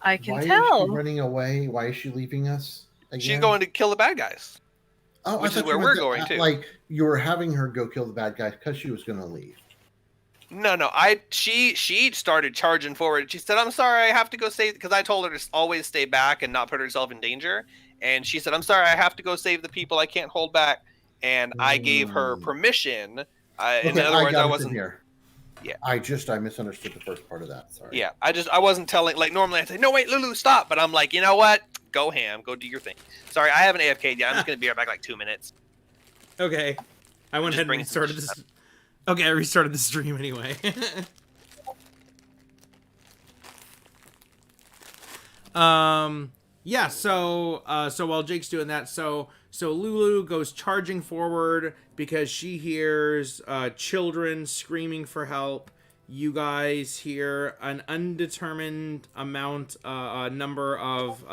I can Why is she tell. running away? Why is she leaving us She's again? going to kill the bad guys, Oh, I which is thought where you meant we're that, going to. like you were having her go kill the bad guys because she was going to leave. No. She started charging forward. She said, "I'm sorry, I have to go save," because I told her to always stay back and not put herself in danger. And she said, "I'm sorry, I have to go save the people. I can't hold back." And I gave her permission. In Okay, other I words, I got it from wasn't. here. Yeah. I misunderstood the first part of that. Sorry. Yeah, I wasn't telling. Like normally, I'd say, "No, wait, Lulu, stop." But I'm like, you know what? Go ham. Go do your thing. Sorry, I haven't AFK'd yet. I'm just gonna be right back like 2 minutes. Okay. I went ahead and restarted this. Okay, I restarted the stream anyway. Yeah, so while Jake's doing that, so Lulu goes charging forward because she hears children screaming for help. You guys hear an undetermined number of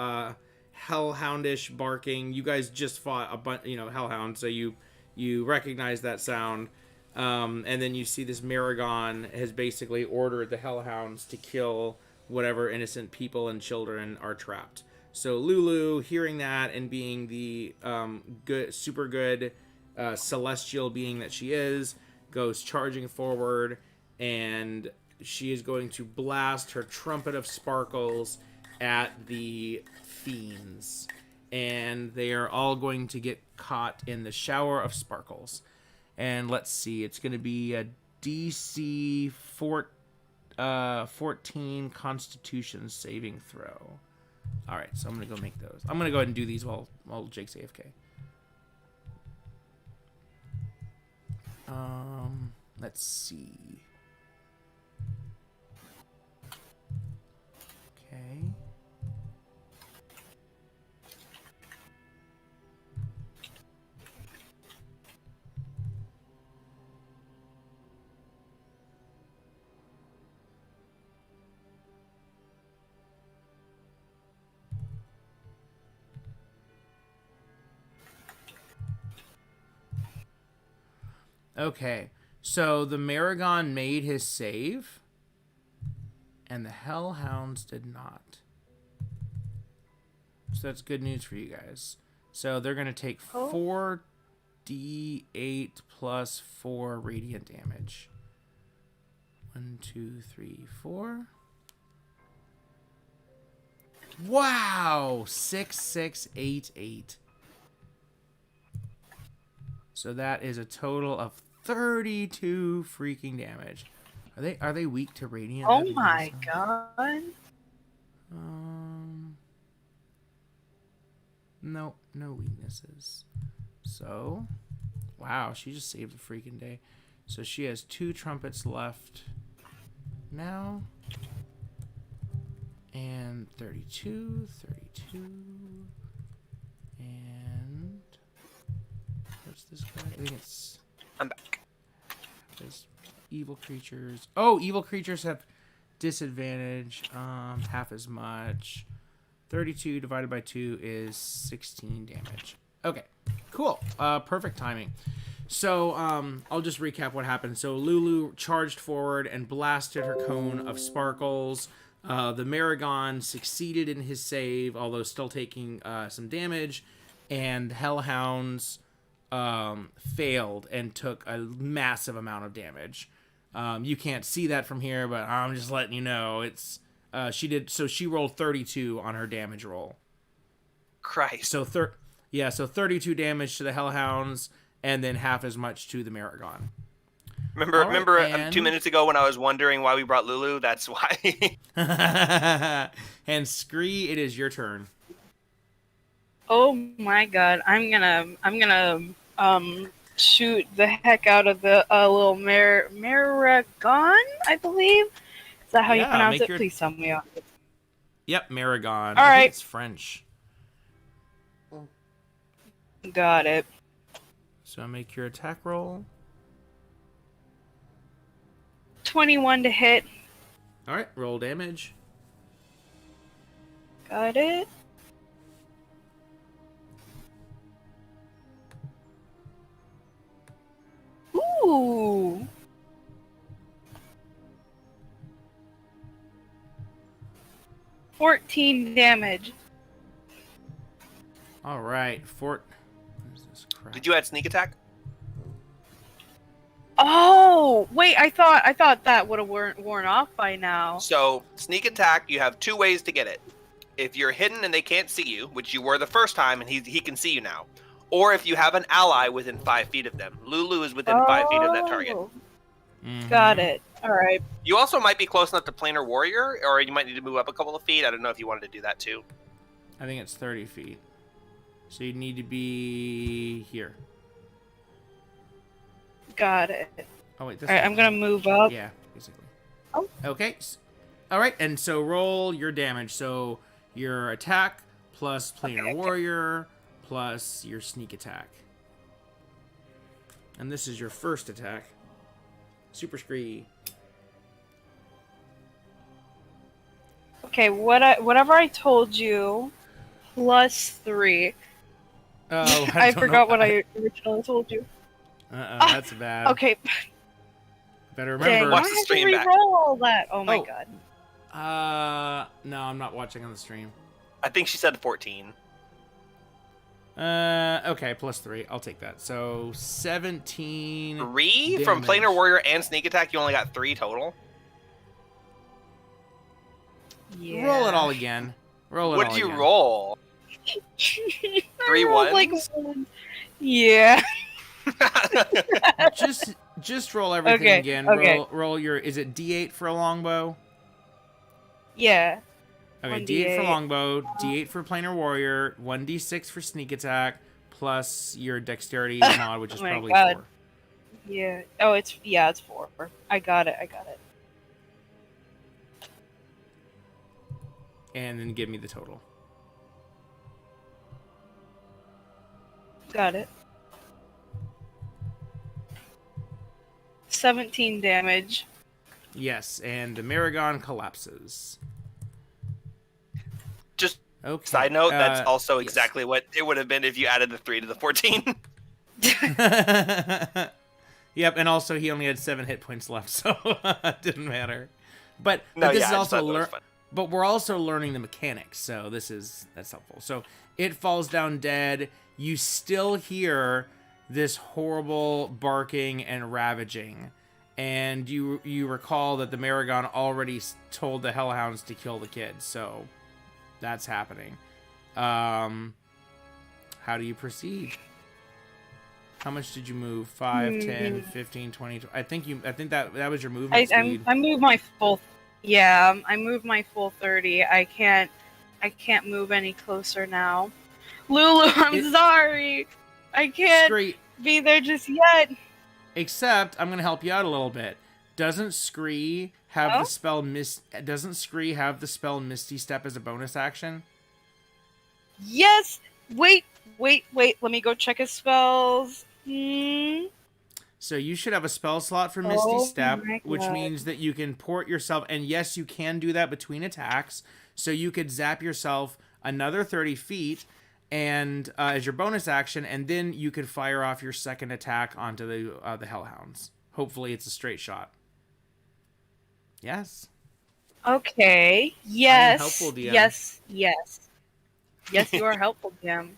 hellhoundish barking. You guys just fought a bunch, hellhound, so you recognize that sound. And then you see this Maragon has basically ordered the hellhounds to kill whatever innocent people and children are trapped. So Lulu, hearing that and being the super good celestial being that she is, goes charging forward, and she is going to blast her trumpet of sparkles at the fiends. And they are all going to get caught in the shower of sparkles. And let's see, it's going to be a DC 14 Constitution saving throw. All right, so I'm going to go make those. I'm going to go ahead and do these while Jake's AFK. Let's see. Okay. Okay, so the Maragon made his save, and the Hellhounds did not. So that's good news for you guys. So they're going to take 4d8 plus 4 radiant damage. 1, 2, 3, 4. Wow! 6, 6, 8, 8. So that is a total of 32 freaking damage. Are they weak to radiant? Oh my god. No weaknesses. So, wow, she just saved the freaking day. So she has 2 trumpets left now. And 32. And what's this guy? I think it's... I'm back. There's evil creatures. Oh, evil creatures have disadvantage. Half as much. 32 divided by 2 is 16 damage. Okay, cool. Perfect timing. So, I'll just recap what happened. So, Lulu charged forward and blasted her cone of sparkles. The Maragon succeeded in his save, although still taking some damage. And Hellhounds failed and took a massive amount of damage. You can't see that from here, but I'm just letting you know. It's she rolled 32 on her damage roll. Christ. So 32 damage to the Hellhounds, and then half as much to the Maragon. Remember 2 minutes ago when I was wondering why we brought Lulu? That's why. And Scree, it is your turn. Oh my god, I'm gonna shoot the heck out of the little Maragon, I believe. Is that how you pronounce it? Please tell me. Yep, Maragon. All right. I think it's French. Got it. So make your attack roll. 21 to hit. All right, roll damage. Got it. Ooh. 14 damage. All right, what is this crap? Did you add sneak attack? Oh, wait, I thought that would have worn off by now. So sneak attack, you have 2 ways to get it. If you're hidden and they can't see you, which you were the first time, and he can see you now, or if you have an ally within 5 feet of them. Lulu is within 5 feet of that target. Mhm. Got it. All right. You also might be close enough to planar warrior, or you might need to move up a couple of feet. I don't know if you wanted to do that too. I think it's 30 feet. So you need to be here. Got it. Oh wait, this All right, I'm gonna move up. Yeah, basically. Oh. Okay. All right, and so roll your damage. So your attack plus planar warrior plus your sneak attack. And this is your first attack. Super scree. Okay, whatever I told you, +3. Oh, I forgot what I originally told you. That's bad. Okay, Better dang, remember. I Watch the have to stream back. re-roll all that. Oh my Oh. god. No, I'm not watching on the stream. I think she said 14. Okay, +3. I'll take that. So 17. 3 from damage. planar warrior and sneak attack. You only got 3 total. Yeah. Roll it all again. Roll it What all did you again. roll? I 3 rolled like ones? 1. Yeah. Just roll everything Okay, again. okay. Roll your. Is it D8 for a longbow? Yeah. Okay, 1d8. D8 for longbow, D8 for planar warrior, 1d6 for sneak attack, plus your dexterity mod, which is Oh my probably God. 4. Yeah. Oh, it's 4. I got it. And then give me the total. Got it. 17 damage. Yes, and the Maragon collapses. Just Okay. side note, that's also yes. exactly what it would have been if you added the 3 to the 14. Yep, and also he only had 7 hit points left, so it didn't matter. But No, this yeah, is I just also thought that was fun. but we're also learning the mechanics, so that's helpful. So it falls down dead. You still hear this horrible barking and ravaging, and you recall that the Maragon already told the Hellhounds to kill the kids, so that's happening. How do you proceed? How much did you move? 5, 10, 15, 20. I think that was your movement speed. I moved my full. Yeah, I moved my full 30. I can't move any closer now. Lulu, I'm sorry. I can't Scree, be there just yet. except I'm gonna help you out a little bit. Doesn't Scree have the spell Doesn't Scree have the spell Misty Step as a bonus action? Yes. Wait. Let me go check his spells. So you should have a spell slot for Misty Oh Step, my which God. means that you can port yourself, and yes, you can do that between attacks. So you could zap yourself another 30 feet, and as your bonus action, and then you could fire off your second attack onto the Hellhounds. Hopefully, it's a straight shot. Yes. Okay. Yes. helpful, DM. Yes. Yes, you are helpful, DM.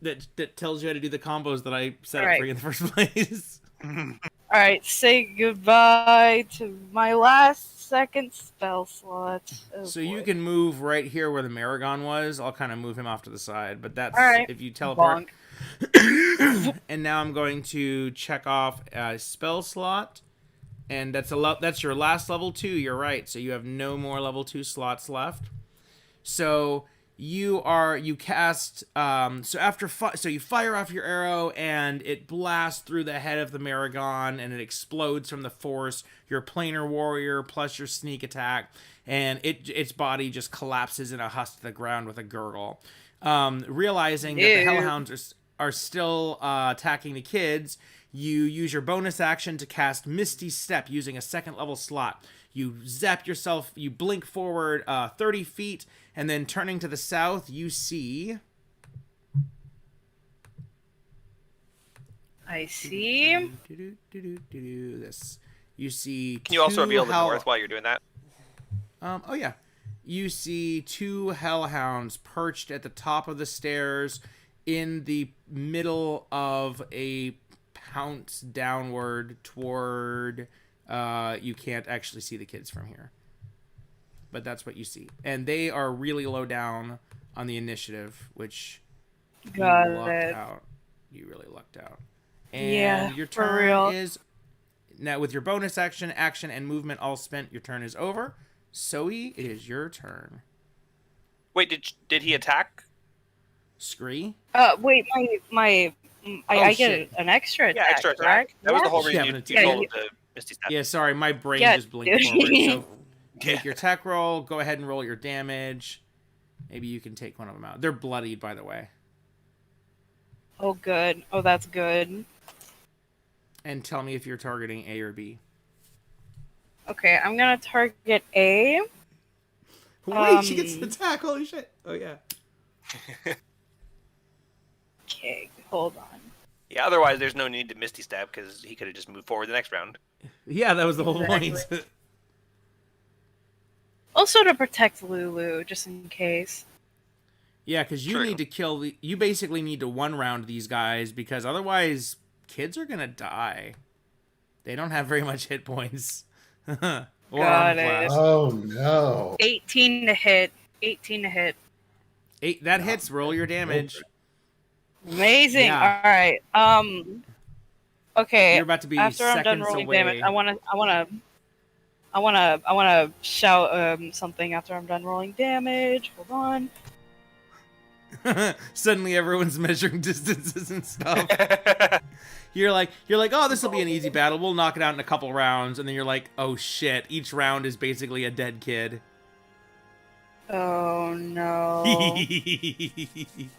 That tells you how to do the combos that I set up Alright. for you in the first place. All right. Say goodbye to my last second spell slot. Oh, So you boy. can move right here where the Maragon was. I'll kind of move him off to the side, but that's Alright. if you teleport. Bonk. And now I'm going to check off a spell slot, and that's your last level 2. You're right. So you have no more level 2 slots left. So you cast so you fire off your arrow and it blasts through the head of the Maragon and it explodes from the force. Your planar warrior plus your sneak attack, and its body just collapses in a husk to the ground with a gurgle. Realizing that the Hellhounds are still attacking the kids, you use your bonus action to cast Misty Step using a second level slot. You zap yourself, you blink forward 30 feet, and then turning to the south, you see... I see. This. You see... Can you also two reveal the hell- north while you're doing that? Oh yeah, you see 2 hellhounds perched at the top of the stairs, in the middle of a pounce downward toward. You can't actually see the kids from here, but that's what you see, and they are really low down on the initiative, which Got you lucked it. out. You really lucked out. And Yeah, your for turn real. is now with your bonus action, and movement all spent. Your turn is over. Zoe, it is your turn. Wait, did he attack? Scree? Wait, I Oh, get shit. an extra attack, Yeah, extra attack. correct? That was the whole Yeah, reason but you it's- rolled the Misty Step. Yeah, sorry, my brain Yeah, just blinked dude. forward. So Yeah. make your attack roll. Go ahead and roll your damage. Maybe you can take one of them out. They're bloodied, by the way. Oh, good. Oh, that's good. And tell me if you're targeting A or B. Okay, I'm gonna target A. Wait, she gets an attack. Holy shit. Oh, yeah. Okay, hold on. Yeah, otherwise there's no need to Misty Step because he could have just moved forward the next round. Yeah, that was the whole Exactly. point. Also to protect Lulu, just in case. Yeah, because you True. need to kill you basically need to 1-round these guys, because otherwise kids are gonna die. They don't have very much hit points. or Got armor it. class. Oh no! 18 to hit. 18 to hit. 8, that hits. Roll your damage. Amazing. Yeah. All right. Okay. You're about to be After I'm done seconds rolling away. damage, I wanna shout something after I'm done rolling damage. Hold on. Suddenly everyone's measuring distances and stuff. You're like, oh, this will be an easy battle. We'll knock it out in a couple rounds. And then you're like, oh shit, each round is basically a dead kid. Oh no. Evil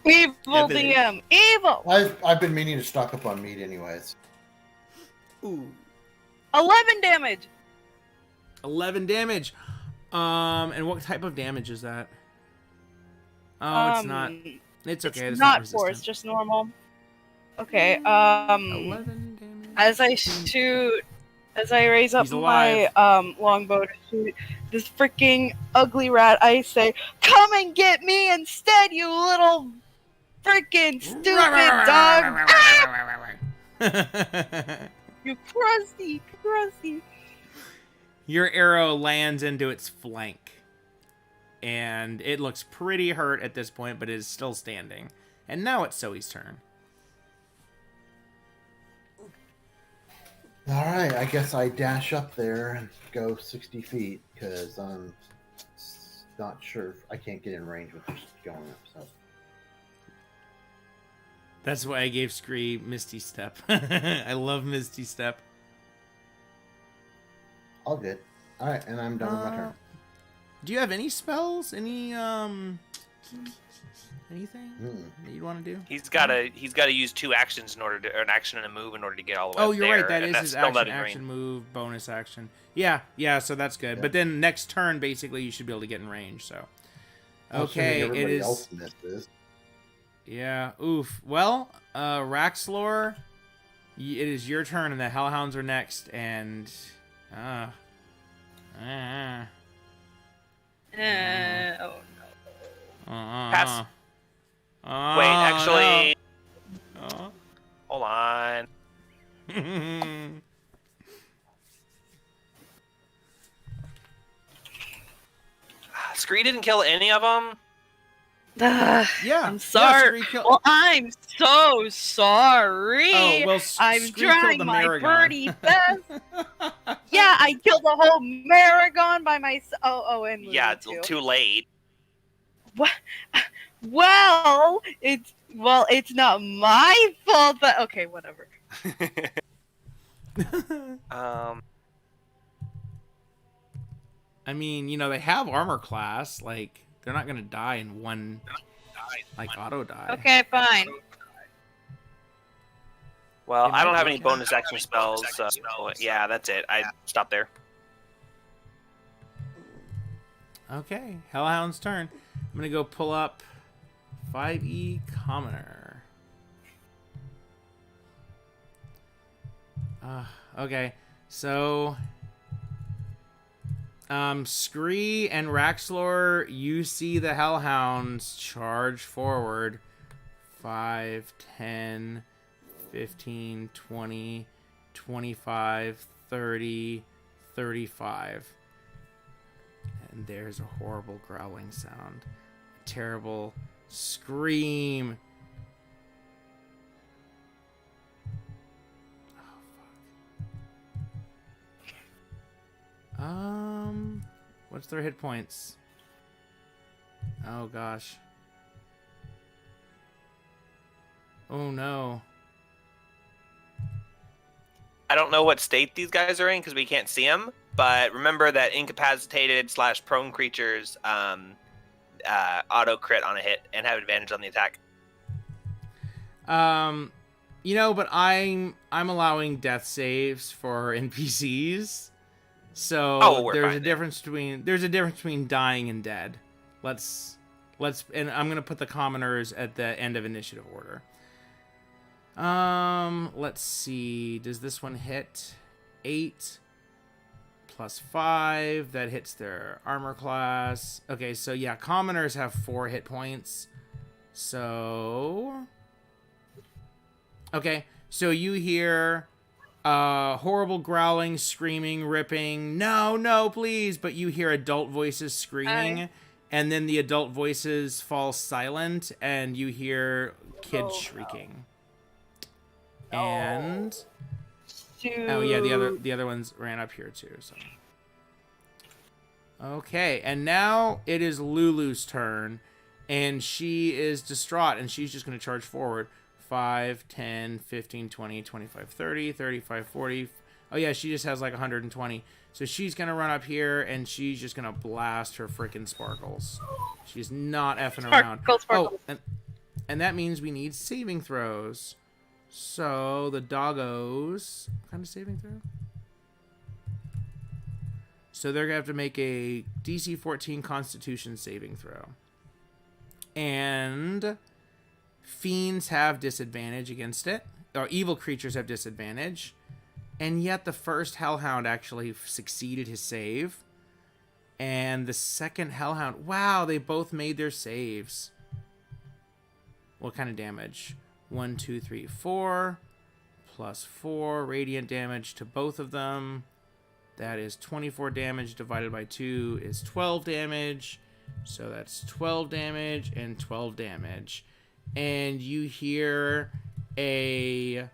Evil DM. Evil. I've been meaning to stock up on meat, anyways. Ooh. 11 damage. 11 damage. And what type of damage is that? Oh, it's not. It's okay. It's It's not resistant. force, just normal. Okay. 11 damage. As I raise up He's my longbow to shoot this freaking ugly rat, I say, "Come and get me instead, you little freaking stupid dog! Ah! You crusty. Your arrow lands into its flank, and it looks pretty hurt at this point, but it is still standing. And now it's Zoe's turn. All right, I guess I dash up there and go 60 feet because I'm not sure if I can't get in range with just going up. So That's why I gave Scree Misty Step. I love Misty Step. all good. All right, and I'm done with my turn. Do you have any spells? Anything Mm. that you'd want to do? He's got to use 2 actions in order to, or an action and a move in order to get all the way Oh, up you're there, right. That and is that's his still not action, in range. move, bonus action. Yeah. So that's good. Yeah. But then next turn, basically, you should be able to get in range. So, okay, Assuming it everybody is. else misses. Yeah. Oof. Well, Raxlor, it is your turn, and the Hellhounds are next. And Oh no. Pass. Wait, actually, hold on. No. Scree didn't kill any of them. Ugh, Yeah. I'm sorry. Yeah, Scree Well, I'm so sorry. Oh, well, I'm Scree killed trying the my Maragon. birdie best. Yeah, I killed the whole Maragon by myself. Oh, and Lulu Yeah, too. too late. Well, it's not my fault. But okay, whatever. I mean, they have armor class. Like, they're not gonna die in one, like, auto die. Okay, fine. Well, It I don't might have be any okay. bonus action spells, so yeah, that's it. I stopped there. Okay, Hellhound's turn. I'm gonna go pull up 5e Commoner. Okay, so Scree and Raxlor, you see the Hellhounds charge forward. 5, 10, 15, 20, 25, 30, 35. And there's a horrible growling sound. A terrible scream. What's their hit points? Oh gosh. Oh no. I don't know what state these guys are in because we can't see them, but remember that incapacitated / prone creatures auto crit on a hit and have advantage on the attack. But I'm allowing death saves for NPCs. So there's a difference between dying and dead. Let's and I'm gonna put the commoners at the end of initiative order. Let's see. Does this one hit? 8 plus 5. That hits their armor class. Okay, so yeah, commoners have 4 hit points. So okay, so you hear horrible growling, screaming, ripping. No, please! But you hear adult voices screaming, and then the adult voices fall silent, and you hear kids shrieking. No. And oh yeah, the other ones ran up here too. So okay, and now it is Lulu's turn, and she is distraught, and she's just going to charge forward. 5, 10, 15, 20, 25, 30, 35, 40. Oh yeah, she just has like 120. So she's going to run up here, and she's just going to blast her freaking sparkles. She's not effing around. Sparkles. Oh, and that means we need saving throws. So the doggos... What kind of saving throw? So they're going to have to make a DC 14 Constitution saving throw. And fiends have disadvantage against it. Or evil creatures have disadvantage. And yet the first Hellhound actually succeeded his save. And the second Hellhound... Wow, they both made their saves. What kind of damage? 1, 2, 3, 4. Plus 4 radiant damage to both of them. That is 24 damage divided by 2 is 12 damage. So that's 12 damage and 12 damage. And you hear a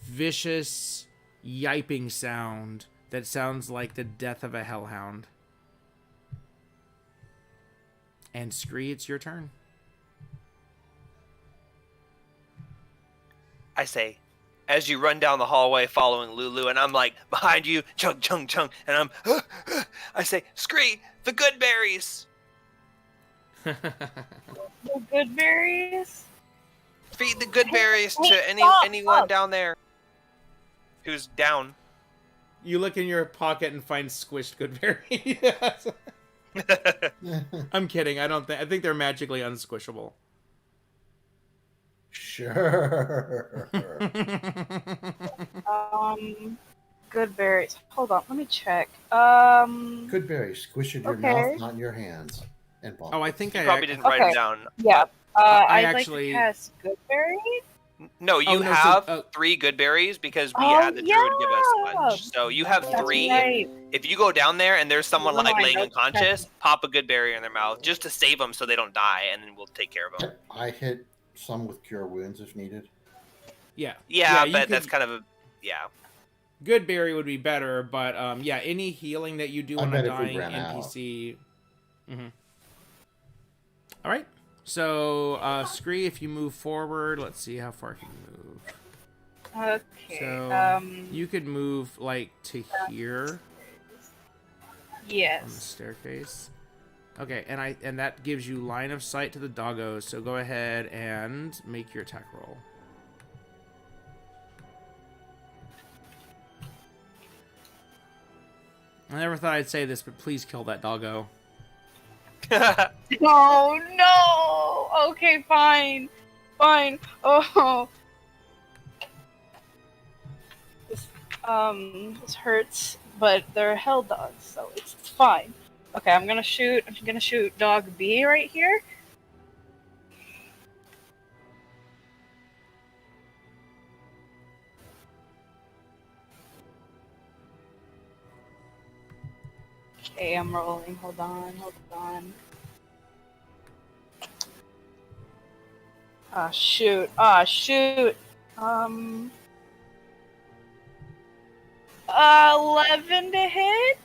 vicious yiping sound that sounds like the death of a hellhound. And Scree, it's your turn. I say, as you run down the hallway following Lulu, and I'm like, behind you, chung, chung, chung, and I say, Scree, the good berries! The good berries? Feed the good berries to anyone down there who's down. You look in your pocket and find squished good berries. I'm kidding. I think they're magically unsquishable. Sure. Good berries. Hold on, let me check. Good berries. Squish it in your mouth, not in your hands. And palm. Oh, I think you I probably didn't write it down. Yeah. I'd actually like to cast good berries. No, you have 3 good berries because we had the druid give us a bunch. So you have 3. Right. If you go down there and there's someone laying unconscious, pop a good berry in their mouth just to save them so they don't die, and then we'll take care of them. I hit some with cure wounds if needed. Yeah. Yeah, but that's kind of a Good berry would be better, but any healing that you do on a dying NPC. Mm-hmm. All right. So, Scree, if you move forward, let's see how far can you move. Okay. So, you could move like to here. Yes. On the staircase. Okay, and that gives you line of sight to the doggos. So go ahead and make your attack roll. I never thought I'd say this, but please kill that doggo. Oh no! Okay, fine. Oh. This hurts but they're hell dogs, so it's fine. Okay, I'm gonna shoot dog B right here. Okay, I'm rolling. Hold on. Ah, shoot. Um, 11 to hit.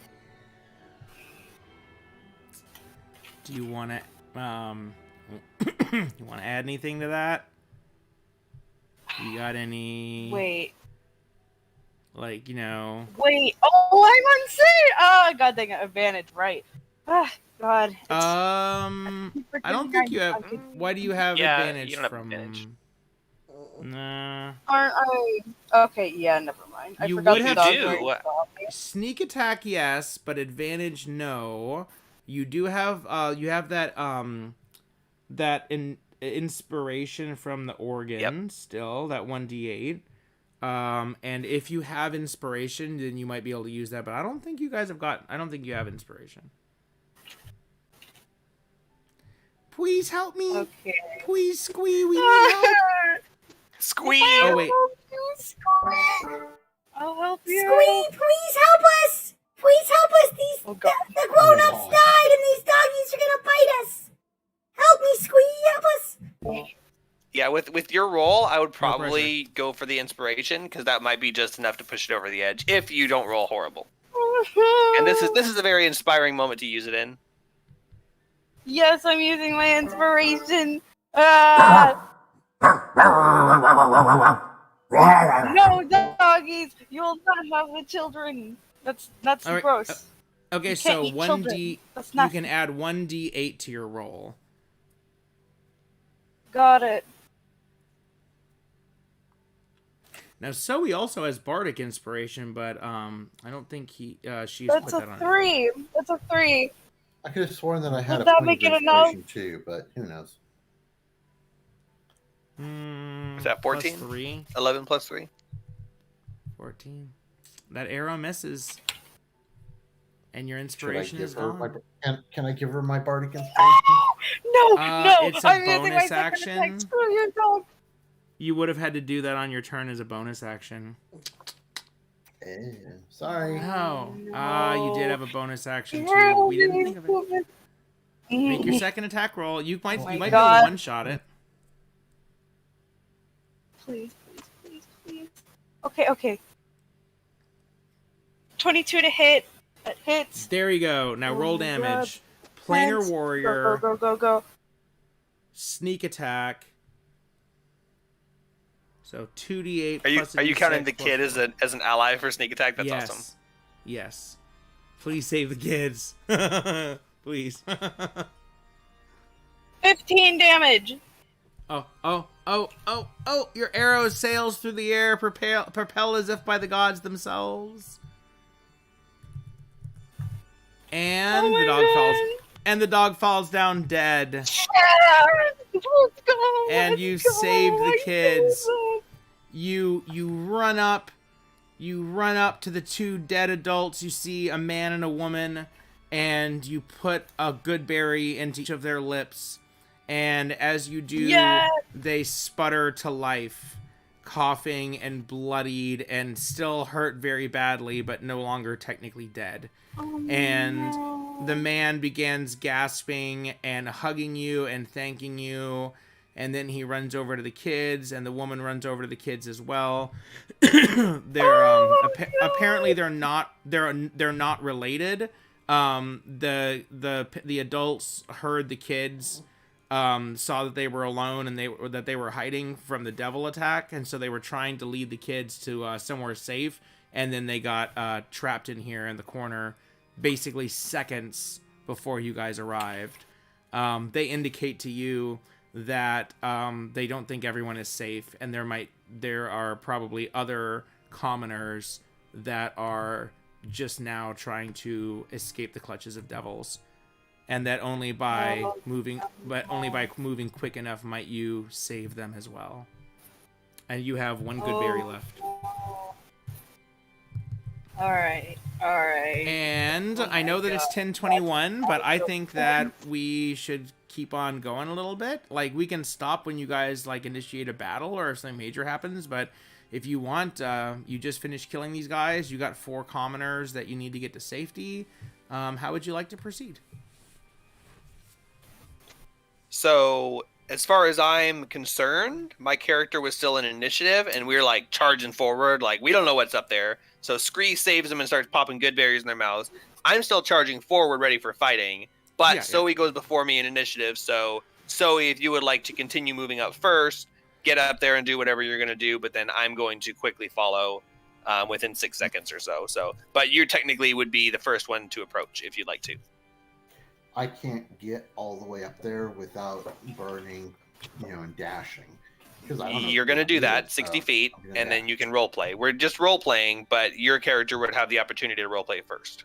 Do you want to you want to add anything to that? You got any? Wait. Like, you know. Wait. Oh, I'm unsafe. Oh, god dang it. Advantage. Right. Ah, God. I don't think you have. Why do you have Yeah, advantage you don't have from? advantage. Nah. Aren't I? Okay, yeah, never mind. I You forgot would the have dog to- already saw me. Sneak attack, yes, but advantage, no. You do have. You have that inspiration from the organ still. That 1d8. And if you have inspiration, then you might be able to use that. But I don't think you guys have got. I don't think you have inspiration. Please help me. Okay. Please, Squee, we need help. Squeeze! Oh, wait. I'll help you. Squee, please help us! Please help us! Oh, God. The grown-ups died and these doggies are gonna bite us! Help me, Squee, help us! Yeah, with your roll, I would pressure. probably go for the inspiration, because that might be just enough to push it over the edge, if you don't roll horrible. And this is a very inspiring moment to use it in. Yes, I'm using my inspiration. Ah! No, doggies! You will not have the children. That's All right, gross. Okay, You so can't eat 1d. children. That's You not. can add 1d8 to your roll. Got it. Now, Zoe also has bardic inspiration, but I don't think she's That's put a that on. 3. That's a 3. I could have sworn that I had Would a that point make of it enough? inspiration too, but who knows? Is that 14? 3? 11 plus 3? 14. That arrow misses. And your Should I inspiration give is her gone. can I give her my bardic inspiration? No, no! It's a I'm using my bonus second action. attack. Screw you, dog. You would have had to do that on your turn as a bonus action. Sorry. Oh. You did have a bonus action too. No, We didn't think of it. Make your second attack roll. You might my be able to God. one-shot it. Please. Okay. 22 to hit. That hits. There you go. Now Oh roll my damage. God. Planar Plants. warrior. Go. Sneak attack. So 2d8 Are you plus a counting D6 the plus kid as an ally for sneak attack? That's yes. awesome. Yes. Please save the kids. Please. 15 damage. Oh, your arrow sails through the air, propelled as if by the gods themselves. And Oh the my dog falls. God. And the dog falls down dead. Yes! Let's go. And you saved the kids. You run up to the two dead adults. You see a man and a woman, and you put a good berry into each of their lips. And as you do, Yes! they sputter to life, coughing and bloodied and still hurt very badly, but no longer technically dead. Oh, And no. the man begins gasping and hugging you and thanking you. And then he runs over to the kids, and the woman runs over to the kids as well. Apparently they're not related. The adults heard the kids, saw that they were alone and that they were hiding from the devil attack, and so they were trying to lead the kids to somewhere safe, and then they got trapped in here in the corner, basically seconds before you guys arrived. They indicate to you that they don't think everyone is safe, and there are probably other commoners that are just now trying to escape the clutches of devils, and that only by moving quick enough might you save them as well. And you have one good berry left. All right. All right. And Oh I know my that it's God. 10:21, but I so think that we should keep on going a little bit. Like, we can stop when you guys like initiate a battle or if something major happens, but if you want, you just finished killing these guys. You got 4 commoners that you need to get to safety. How would you like to proceed? So, as far as I'm concerned, my character was still in initiative, and we were like charging forward, like we don't know what's up there. So Scree saves them and starts popping good berries in their mouths. I'm still charging forward, ready for fighting. But Yeah. Zoe goes before me in initiative. So Zoe, if you would like to continue moving up first, get up there and do whatever you're going to do. But then I'm going to quickly follow within 6 seconds or so. But you technically would be the first one to approach if you'd like to. I can't get all the way up there without burning, and dashing. Because You're going to do that 60 feet, and then you can role play. We're just role playing, but your character would have the opportunity to role play first.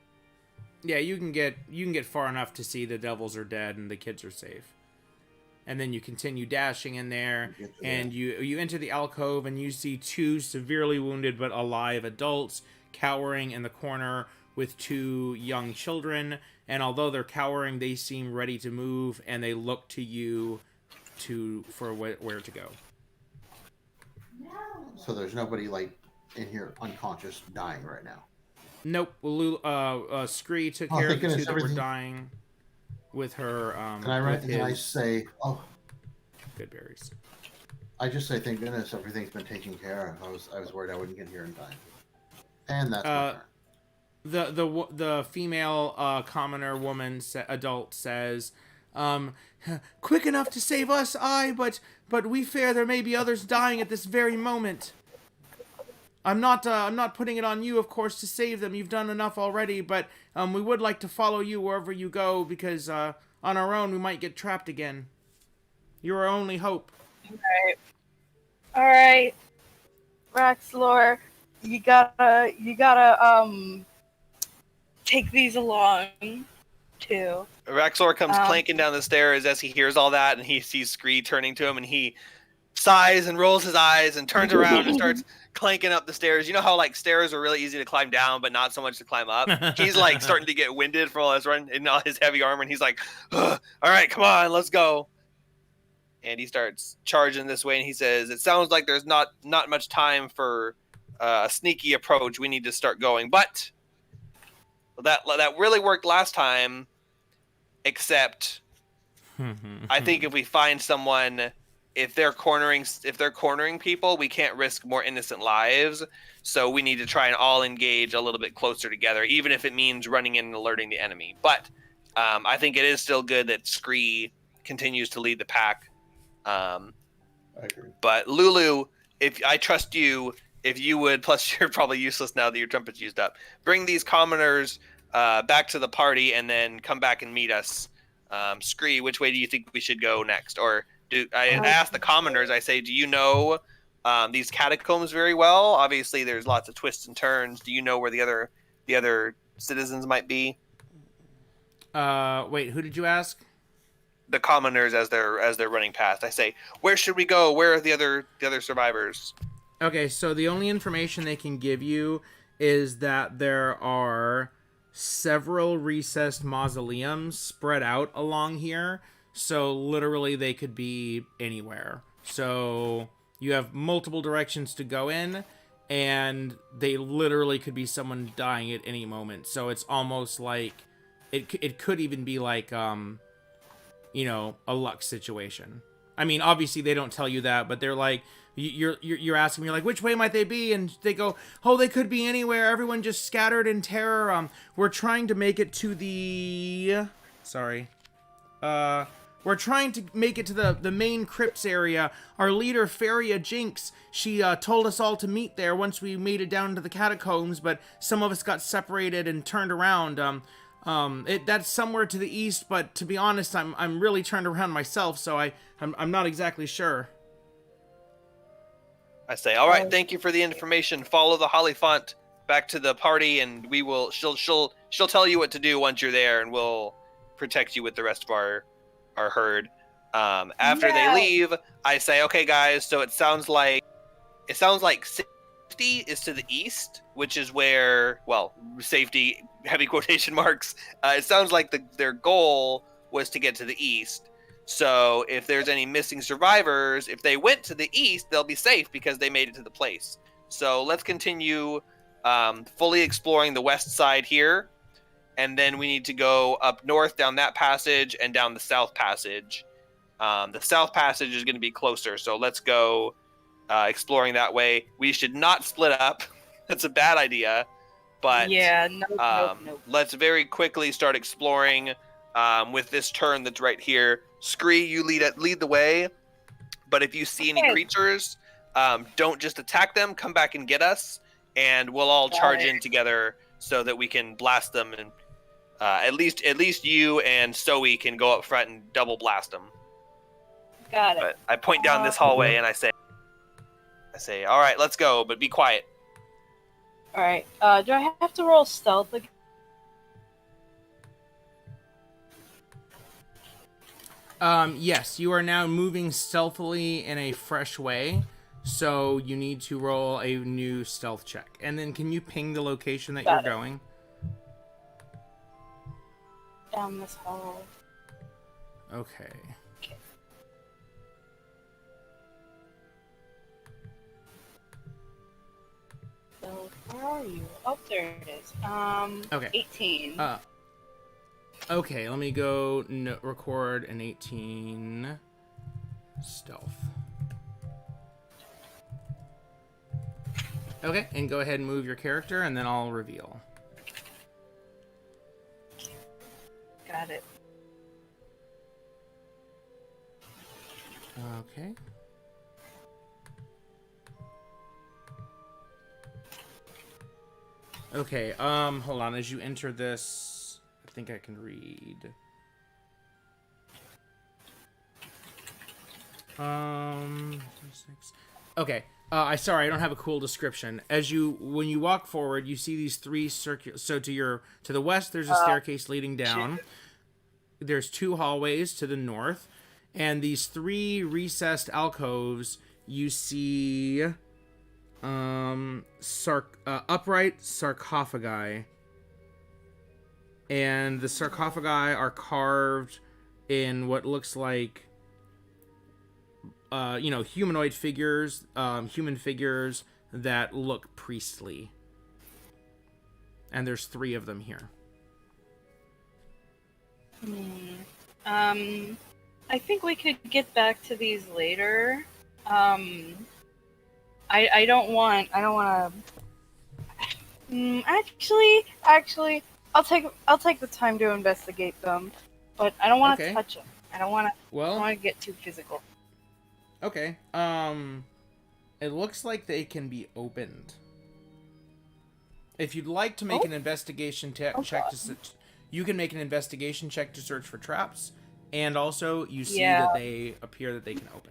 Yeah, you can get far enough to see the devils are dead and the kids are safe. And then you continue dashing in there, and you enter the alcove, and you see 2 severely wounded but alive adults cowering in the corner with 2 young children. And although they're cowering, they seem ready to move, and they look to you for where to go. So there's nobody like in here unconscious, dying right now. Nope. Scree took care of the 2 that were dying with her. Can I say, good berries. I just say, thank goodness everything's been taken care of. I was worried I wouldn't get here in time. And that's my turn. The female commoner woman adult says, quick enough to save us, aye, but we fear there may be others dying at this very moment. I'm not putting it on you, of course, to save them. You've done enough already, but we would like to follow you wherever you go, because on our own we might get trapped again. You're our only hope. All right, Raxlor, you gotta take these along too. Raxlor comes clanking down the stairs as he hears all that, and he sees Scree turning to him, and he sighs and rolls his eyes and turns around and starts clanking up the stairs. You know how like stairs are really easy to climb down, but not so much to climb up? He's like starting to get winded from all his run in all his heavy armor, and he's like, all right, come on, let's go. And he starts charging this way, and he says, it sounds like there's not much time for a sneaky approach. We need to start going. But that really worked last time, except I think if we find someone, if they're cornering people, we can't risk more innocent lives. So we need to try and all engage a little bit closer together, even if it means running in and alerting the enemy. But I think it is still good that Scree continues to lead the pack. I agree. But Lulu, if I trust you, if you would, plus you're probably useless now that your trumpet's used up, bring these commoners back to the party and then come back and meet us. Scree, which way do you think we should go next? Or I ask the commoners, I say, do you know these catacombs very well? Obviously, there's lots of twists and turns. Do you know where the other citizens might be? Wait, who did you ask? The commoners as they're running past. I say, where should we go? Where are the other survivors? Okay, so the only information they can give you is that there are several recessed mausoleums spread out along here. So literally they could be anywhere. So you have multiple directions to go in, and they literally could be someone dying at any moment. So it's almost like it could even be like a luck situation. I mean, obviously they don't tell you that, but they're like, you're asking me, like, which way might they be? And they go, oh, they could be anywhere. Everyone just scattered in terror. We're trying to make it to the... We're trying to make it to the main crypts area. Our leader, Faria Jinx, she told us all to meet there once we made it down to the catacombs, but some of us got separated and turned around. That's somewhere to the east, but to be honest, I'm really turned around myself, so I'm not exactly sure. I say, all right, thank you for the information. Follow the Hollyphant back to the party, and we will. She'll tell you what to do once you're there, and we'll protect you with the rest of our herd. After they leave, I say, okay, guys. So it sounds like 60 safety is to the east, which is where, well, safety, heavy quotation marks. It sounds like their goal was to get to the east. So if there's any missing survivors, if they went to the east, they'll be safe because they made it to the place. So let's continue fully exploring the west side here. And then we need to go up north down that passage and down the south passage. The south passage is going to be closer, so let's go exploring that way. We should not split up. That's a bad idea. But yeah, nope. let's very quickly start exploring with this turn that's right here. Scree, you lead the way. But if you see any creatures, don't just attack them. Come back and get us, and we'll all charge in together so that we can blast them. And at least you and Zoe can go up front and double blast them. Got it. But I point down this hallway and I say, all right, let's go, but be quiet. All right. Do I have to roll stealth again? Yes, you are now moving stealthily in a fresh way, so you need to roll a new stealth check. And then can you ping the location that you're going? Down this hall. Okay. So where are you? Oh, there it is. Okay. 18. Okay, let me go record an 18 stealth. Okay, and go ahead and move your character, and then I'll reveal. Got it. Okay. Okay, hold on. As you enter this, I think I can read. Okay. Sorry, I don't have a cool description. When you walk forward, you see these three circular. So to the west, there's a staircase leading down. There's 2 hallways to the north, and these 3 recessed alcoves. You see, upright sarcophagi, and the sarcophagi are carved in what looks like humanoid figures, human figures that look priestly. And there's 3 of them here. I think we could get back to these later. I don't want to. Actually, I'll take the time to investigate them, but I don't want to touch them. I don't want to get too physical. Okay. It looks like they can be opened. If you'd like to make an investigation check you can make an investigation check to search for traps, and also you see that they appear that they can open.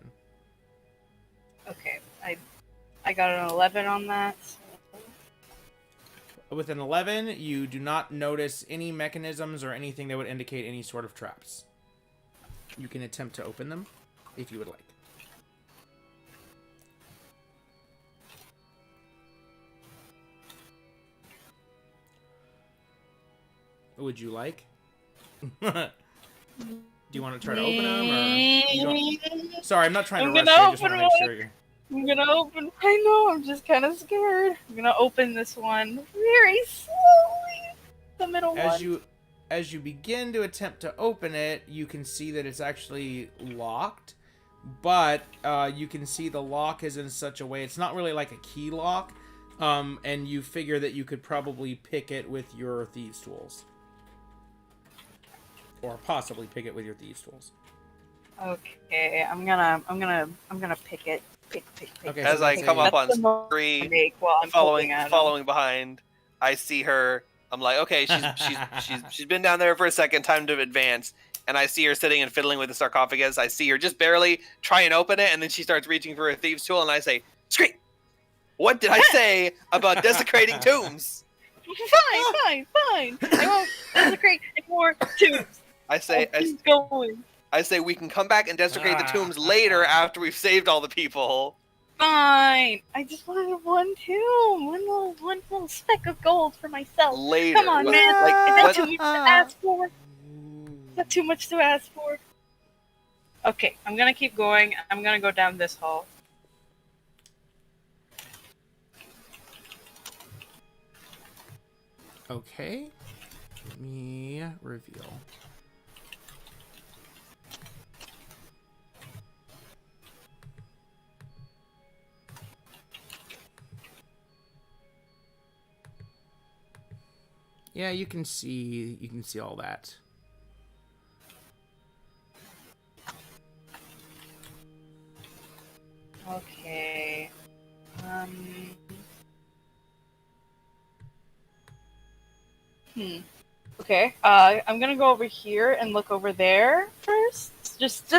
Okay, I got an 11 on that. With an 11, you do not notice any mechanisms or anything that would indicate any sort of traps. You can attempt to open them if you would like. Would you like? Do you want to try to open them, or you don't? Sorry, I'm not trying to rush you. I just want to make sure I'm gonna open. I know. I'm just kind of scared. I'm gonna open this one very slowly. The middle one. As you begin to attempt to open it, you can see that it's actually locked. But you can see the lock is in such a way it's not really like a key lock. And you figure that you could probably pick it with your thieves' tools. Or possibly pick it with your thieves' tools. Okay, I'm gonna pick it. Pick. Okay, as I come up on Scree, following behind, I see her. I'm like, okay, she's been down there for a second. Time to advance. And I see her sitting and fiddling with the sarcophagus. I see her just barely try and open it, and then she starts reaching for a thieves' tool, and I say, Scree, what did I say about desecrating tombs? Fine. I won't desecrate any more tombs. I say we can come back and desecrate the tombs later after we've saved all the people. Fine. I just wanted one too. One little speck of gold for myself. Later. Come on, man. Like, Is that what? too much to ask for? Is that too much to ask for? Okay, I'm gonna keep going. I'm gonna go down this hall. Okay. Let me reveal. Yeah, you can see all that. Okay. Okay. I'm gonna go over here and look over there first, just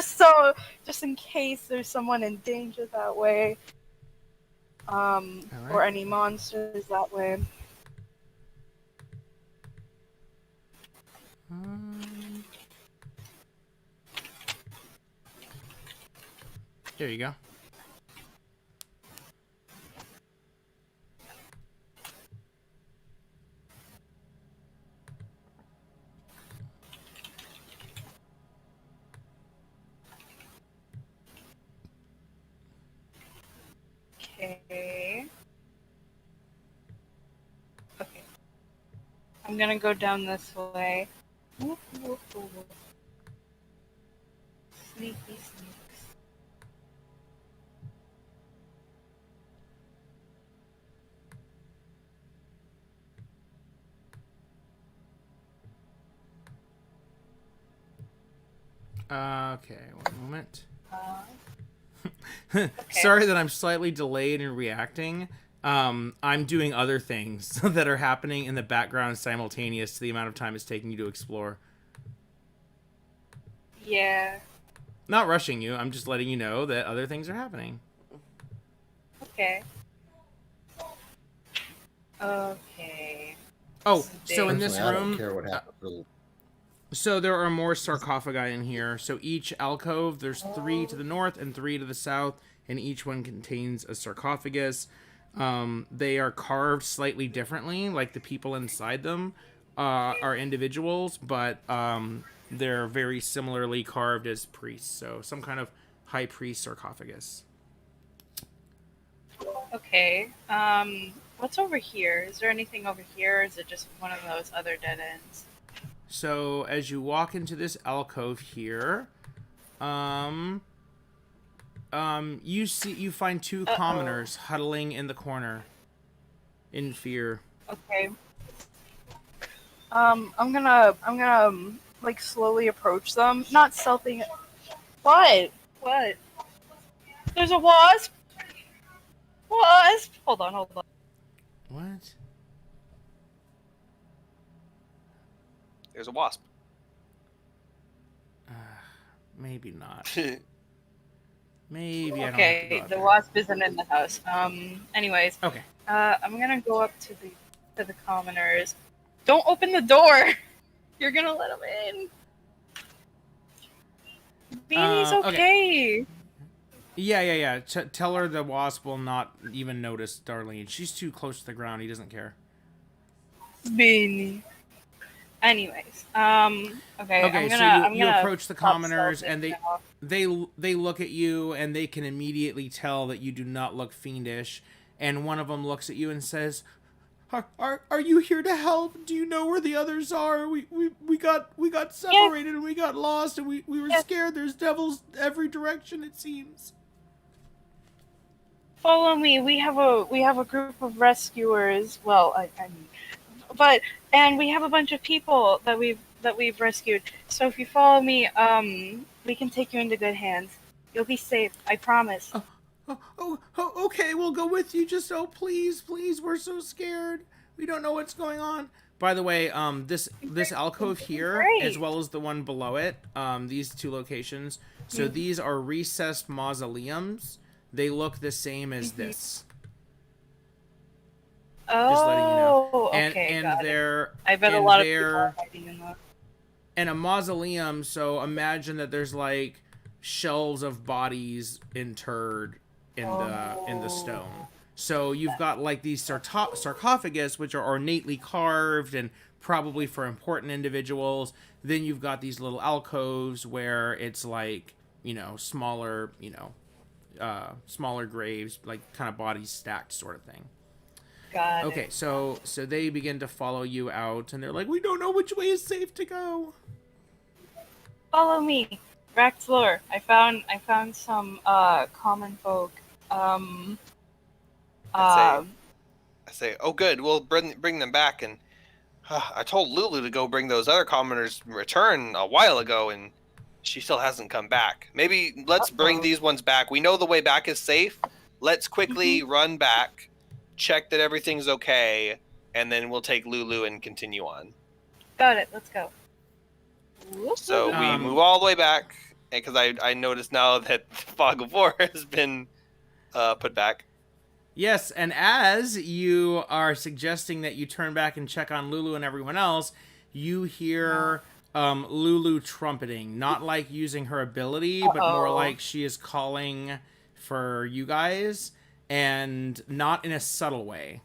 in case there's someone in danger that way, All or right. any monsters that way. There you go. Okay. Okay. I'm gonna go down this way. Woof, woof, woof. Sneaky sneaks. Okay, one moment. Okay. Sorry that I'm slightly delayed in reacting. I'm doing other things that are happening in the background simultaneous to the amount of time it's taking you to explore. Yeah. Not rushing you, I'm just letting you know that other things are happening. Okay. Okay. Oh, so in Big. this Personally, I don't room, care what happens. so there are more sarcophagi in here. So each alcove, there's 3 to the north and 3 to the south, and each one contains a sarcophagus. They are carved slightly differently, like the people inside them are individuals, but they're very similarly carved as priests. So some kind of high priest sarcophagus. Okay. What's over here? Is there anything over here, or is it just one of those other dead ends? So as you walk into this alcove here, you find 2 commoners huddling in the corner in fear. Okay. I'm gonna like slowly approach them, not stealthing. What? What? There's a wasp. Wasp. Hold on. Hold on. What? There's a wasp. Maybe not. Maybe I don't have to Okay. go out The there. wasp isn't in the house. Anyways. Okay. I'm gonna go up to the commoners. Don't open the door. You're gonna let them in. Beanie's Okay. okay. Yeah. Tell her the wasp will not even notice Darlene. She's too close to the ground. He doesn't care. Beanie. Anyways, okay. Okay, I'm so gonna, you approach the stop commoners, and stealthing now. they look at you, and they can immediately tell that you do not look fiendish. And one of them looks at you and says, "Are you here to help? Do you know where the others are? We got separated and we got lost, and we were scared. There's devils every direction, it seems." Follow me. We have a group of rescuers. Well, and we have a bunch of people that we've rescued. So if you follow me, we can take you into good hands. You'll be safe. I promise. Okay, we'll go with you. Just please, we're so scared. We don't know what's going on. By the way, this alcove here, Great. as well as the one below it, these 2 locations. So these are recessed mausoleums. They look the same as this. Just letting you know. And got it. they're I bet a and lot of they're people are hiding in the. and a mausoleum. So imagine that there's like shelves of bodies interred in the stone. So you've got like these sarcophagus, which are ornately carved and probably for important individuals. Then you've got these little alcoves where it's like, smaller, smaller graves, like kind of bodies stacked sort of thing. Got Okay, it. so they begin to follow you out, and they're like, we don't know which way is safe to go. Follow me. Raxlor. I found some common folk. I say, oh good, we'll bring them back. And I told Lulu to go bring those other commoners in return a while ago, and she still hasn't come back. Maybe let's bring these ones back. We know the way back is safe. Let's quickly run back, check that everything's okay, and then we'll take Lulu and continue on. Got it. Let's go. So we move all the way back, because I noticed now that the Fog of War has been put back. Yes, and as you are suggesting that you turn back and check on Lulu and everyone else, you hear Lulu trumpeting, not like using her ability, but more like she is calling for you guys, and not in a subtle way.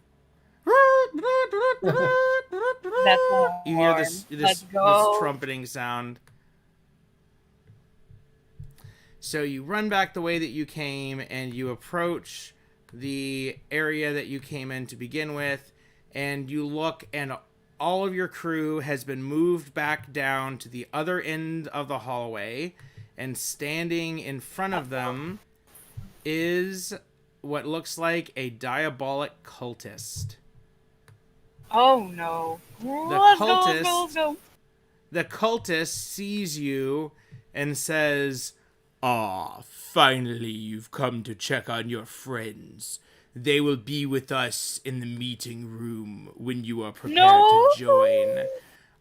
That's You hear this trumpeting sound. So you run back the way that you came, and you approach the area that you came in to begin with, and you look, and all of your crew has been moved back down to the other end of the hallway, and standing in front of them is what looks like a diabolic cultist. Oh no. Let's go. The cultist sees you and says, "Ah, finally you've come to check on your friends. They will be with us in the meeting room when you are prepared to join.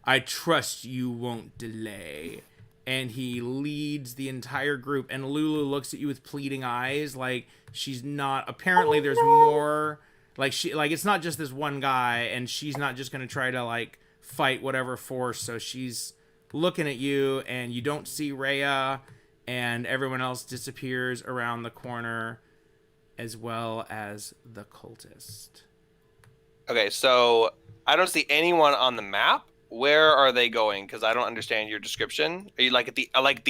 I trust you won't delay." And he leads the entire group, and Lulu looks at you with pleading eyes, like she's not, apparently there's more, like it's not just this one guy, and she's not just gonna try to like fight whatever force. So she's looking at you, and you don't see Rhea, and everyone else disappears around the corner, as well as the cultist. Okay, so I don't see anyone on the map. Where are they going? Because I don't understand your description. Are you like at the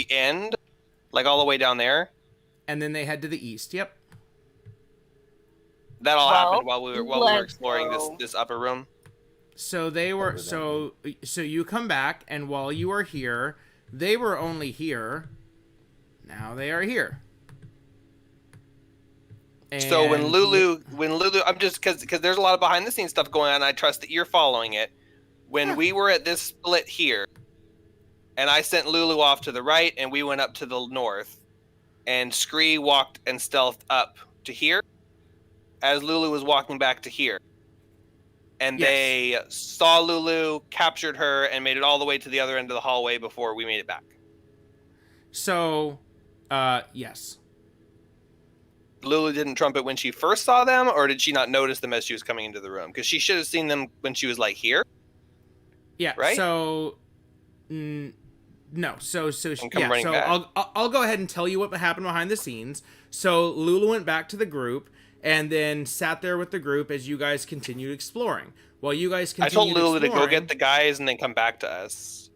end, like all the way down there? And then they head to the east. Yep. That all happened while we were exploring this upper room. So they were so you come back, and while you are here, they were only here. Now they are here. And so when Lulu, I'm just because there's a lot of behind the scenes stuff going on. I trust that you're following it. When we were at this split here, and I sent Lulu off to the right, and we went up to the north, and Scree walked and stealthed up to here, as Lulu was walking back to here. And they saw Lulu, captured her, and made it all the way to the other end of the hallway before we made it back. So, yes. Lulu didn't trumpet when she first saw them, or did she not notice them as she was coming into the room? Because she should have seen them when she was like here. Yeah. Right. So, no. So back. I'll go ahead and tell you what happened behind the scenes. So Lulu went back to the group and then sat there with the group as you guys continued exploring. While you guys continued I told Lulu to go get the guys and then come back to us.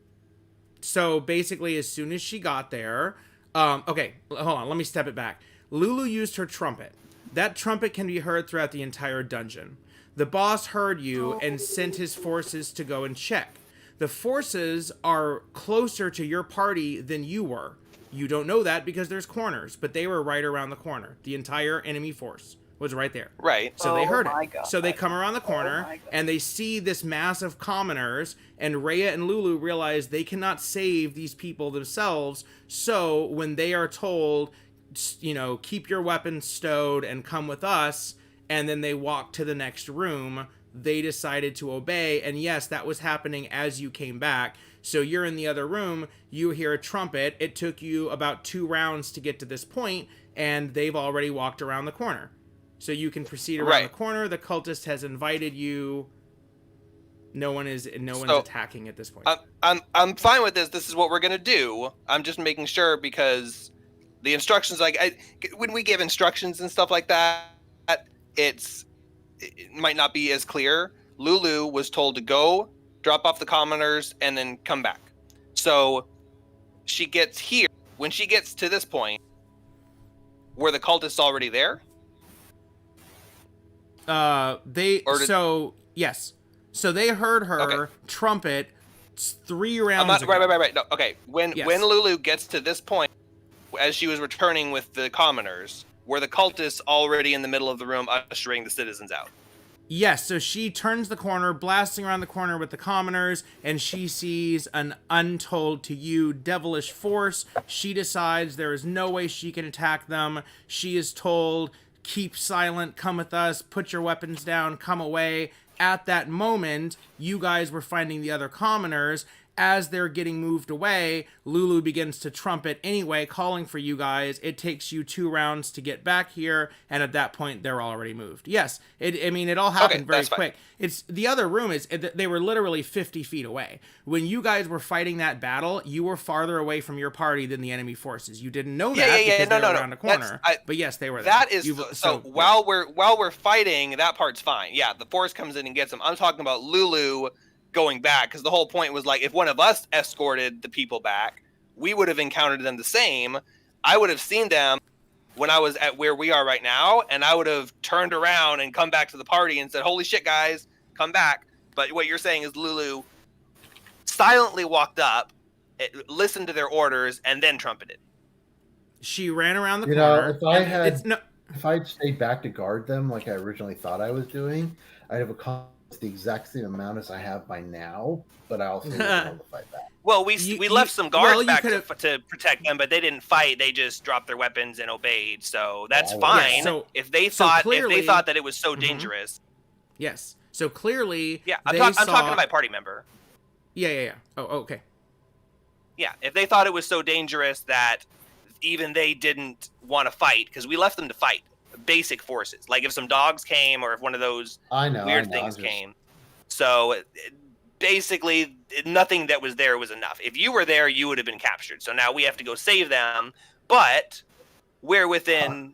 So basically, as soon as she got there, okay, hold on, let me step it back. Lulu used her trumpet. That trumpet can be heard throughout the entire dungeon. The boss heard you and sent his forces to go and check. The forces are closer to your party than you were. You don't know that because there's corners, but they were right around the corner. The entire enemy force was right there. Right. So they heard it. So they come around the corner and they see this mass of commoners, and Rhea and Lulu realize they cannot save these people themselves. So when they are told, keep your weapons stowed and come with us, and then they walk to the next room, they decided to obey. And yes, that was happening as you came back. So you're in the other room, you hear a trumpet. It took you about 2 rounds to get to this point, and they've already walked around the corner. So you can proceed around the corner. The cultist has invited you. No one's attacking at this point. I'm fine with this. This is what we're gonna do. I'm just making sure because The instructions, when we give instructions and stuff like that, it might not be as clear. Lulu was told to go, drop off the commoners, and then come back. So she gets here. When she gets to this point, were the cultists already there? Yes. So they heard her trumpet 3 rounds ago. Right. No, okay. When Lulu gets to this point, as she was returning with the commoners, were the cultists already in the middle of the room ushering the citizens out? Yes, so she turns the corner, blasting around the corner with the commoners, and she sees an untold to you devilish force. She decides there is no way she can attack them. She is told, keep silent, come with us, put your weapons down, come away. At that moment, you guys were finding the other commoners. As they're getting moved away, Lulu begins to trumpet anyway, calling for you guys. It takes you 2 rounds to get back here, and at that point, they're already moved. Yes, it all happened very quick. It's the other room they were literally 50 feet away. When you guys were fighting that battle, you were farther away from your party than the enemy forces. You didn't know that because they were around the corner. But yes, they were there. That is while we're fighting, that part's fine. Yeah, the force comes in and gets them. I'm talking about Lulu going back, because the whole point was like, if one of us escorted the people back, we would have encountered them the same. I would have seen them when I was at where we are right now, and I would have turned around and come back to the party and said, holy shit, guys, come back. But what you're saying is Lulu silently walked up, listened to their orders, and then trumpeted. She ran around the corner. If I'd stayed back to guard them like I originally thought I was doing, I'd have accomplished the exact same amount as I have by now, but I also wasn't able to fight back. Well, we left some guards back to protect them, but they didn't fight. They just dropped their weapons and obeyed. So that's fine. Yeah, so, if they thought that it was so dangerous. Yes. So clearly, I'm talking to my party member. Yeah. Oh, okay. Yeah, if they thought it was so dangerous that even they didn't want to fight, because we left them to fight basic forces, like if some dogs came or if one of those weird things came. So basically nothing that was there was enough. If you were there, you would have been captured. So now we have to go save them, but we're within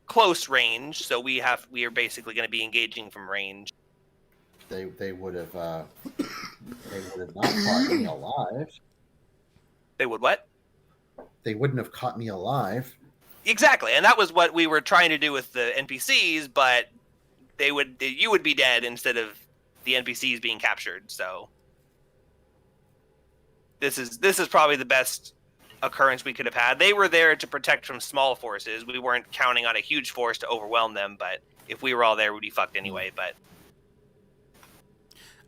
close range, so we are basically going to be engaging from range. They would have not caught me alive. They would what? They wouldn't have caught me alive. Exactly, and that was what we were trying to do with the NPCs, but you would be dead instead of the NPCs being captured. So this is probably the best occurrence we could have had. They were there to protect from small forces. We weren't counting on a huge force to overwhelm them, but if we were all there, we'd be fucked anyway. But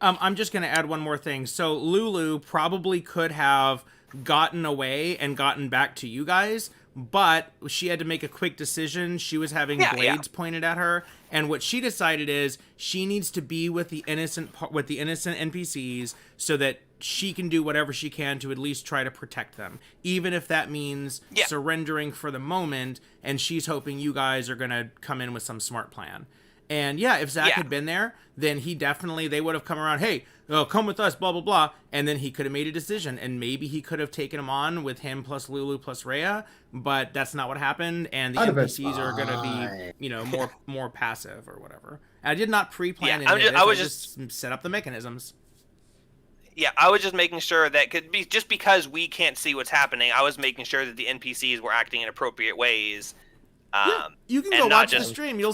I'm just going to add one more thing. So Lulu probably could have gotten away and gotten back to you guys, but she had to make a quick decision. She was having blades pointed at her, and what she decided is she needs to be with the innocent NPCs so that she can do whatever she can to at least try to protect them, even if that means surrendering for the moment. And she's hoping you guys are gonna come in with some smart plan. And if Zach had been there, then they would have come around, hey, come with us, blah, blah, blah. And then he could have made a decision, and maybe he could have taken him on with him plus Lulu plus Rhea, but that's not what happened. And the NPCs are going to be, more passive or whatever. I did not pre-plan I just set up the mechanisms. Yeah, I was just making sure that just because we can't see what's happening, I was making sure that the NPCs were acting in appropriate ways. You can go watch the stream. You'll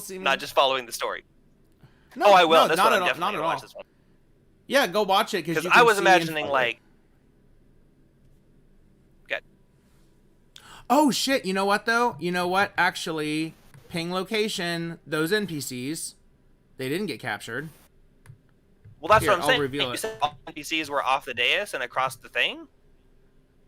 see me. Not just following the story. No, I will. No, not at all. Yeah, go watch it because I was imagining like. Good. Oh shit! You know what though? You know what? Actually, ping location. Those NPCs, they didn't get captured. Well, that's what I'm saying. You said all NPCs were off the dais and across the thing.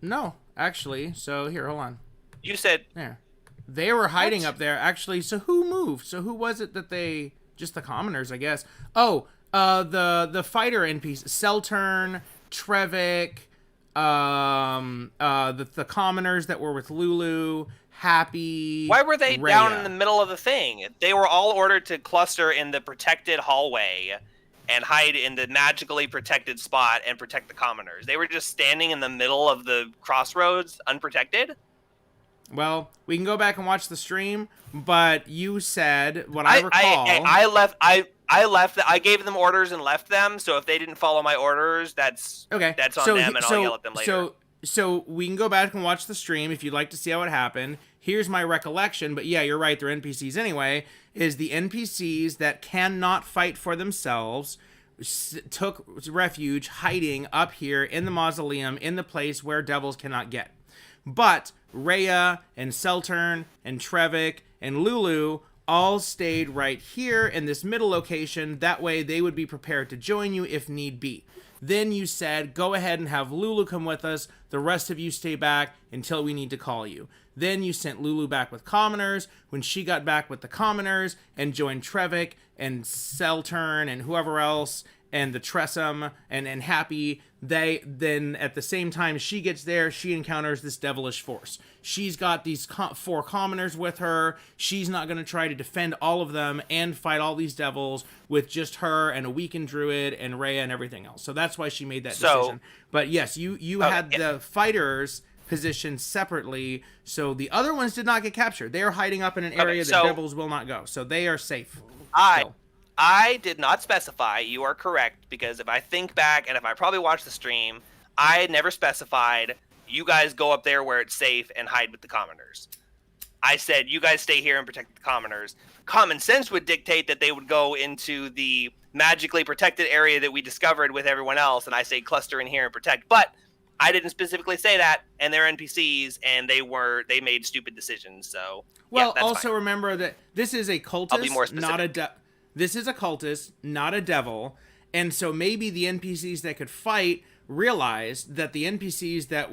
No, actually. So here, hold on. You said there. They were hiding up there, actually. So who moved? So who was it that just the commoners, I guess. Oh, the fighter NPC, Seltern, Trevik, the commoners that were with Lulu, Happy. Why were they Rhea. Down in the middle of the thing? They were all ordered to cluster in the protected hallway and hide in the magically protected spot and protect the commoners. They were just standing in the middle of the crossroads, unprotected. Well, we can go back and watch the stream, but you said what I recall. I left. I left. I gave them orders and left them. So if they didn't follow my orders, that's on them, and I'll yell at them later. So we can go back and watch the stream if you'd like to see how it happened. Here's my recollection, but yeah, you're right. They're NPCs anyway. Is the NPCs that cannot fight for themselves took refuge hiding up here in the mausoleum in the place where devils cannot get. But Rhea and Seltern and Trevik and Lulu all stayed right here in this middle location. That way they would be prepared to join you if need be. Then you said, go ahead and have Lulu come with us. The rest of you stay back until we need to call you. Then you sent Lulu back with commoners. When she got back with the commoners and joined Trevik and Seltern and whoever else and the Tressum and Happy, they then at the same time she gets there, she encounters this devilish force. She's got these 4 commoners with her. She's not going to try to defend all of them and fight all these devils with just her and a weakened druid and Rhea and everything else. So that's why she made that decision. But yes, you had the fighters positioned separately, so the other ones did not get captured. They are hiding up in an area that devils will not go, so they are safe. I did not specify. You are correct, because if I think back and if I probably watched the stream, I had never specified you guys go up there where it's safe and hide with the commoners. I said you guys stay here and protect the commoners. Common sense would dictate that they would go into the magically protected area that we discovered with everyone else, and I say cluster in here and protect. But I didn't specifically say that, and they're NPCs, and they made stupid decisions. So well, yeah, also fine. Remember that this is a cultist, I'll be more specific. This is a cultist, not a devil. And so maybe the NPCs that could fight realized that the NPCs that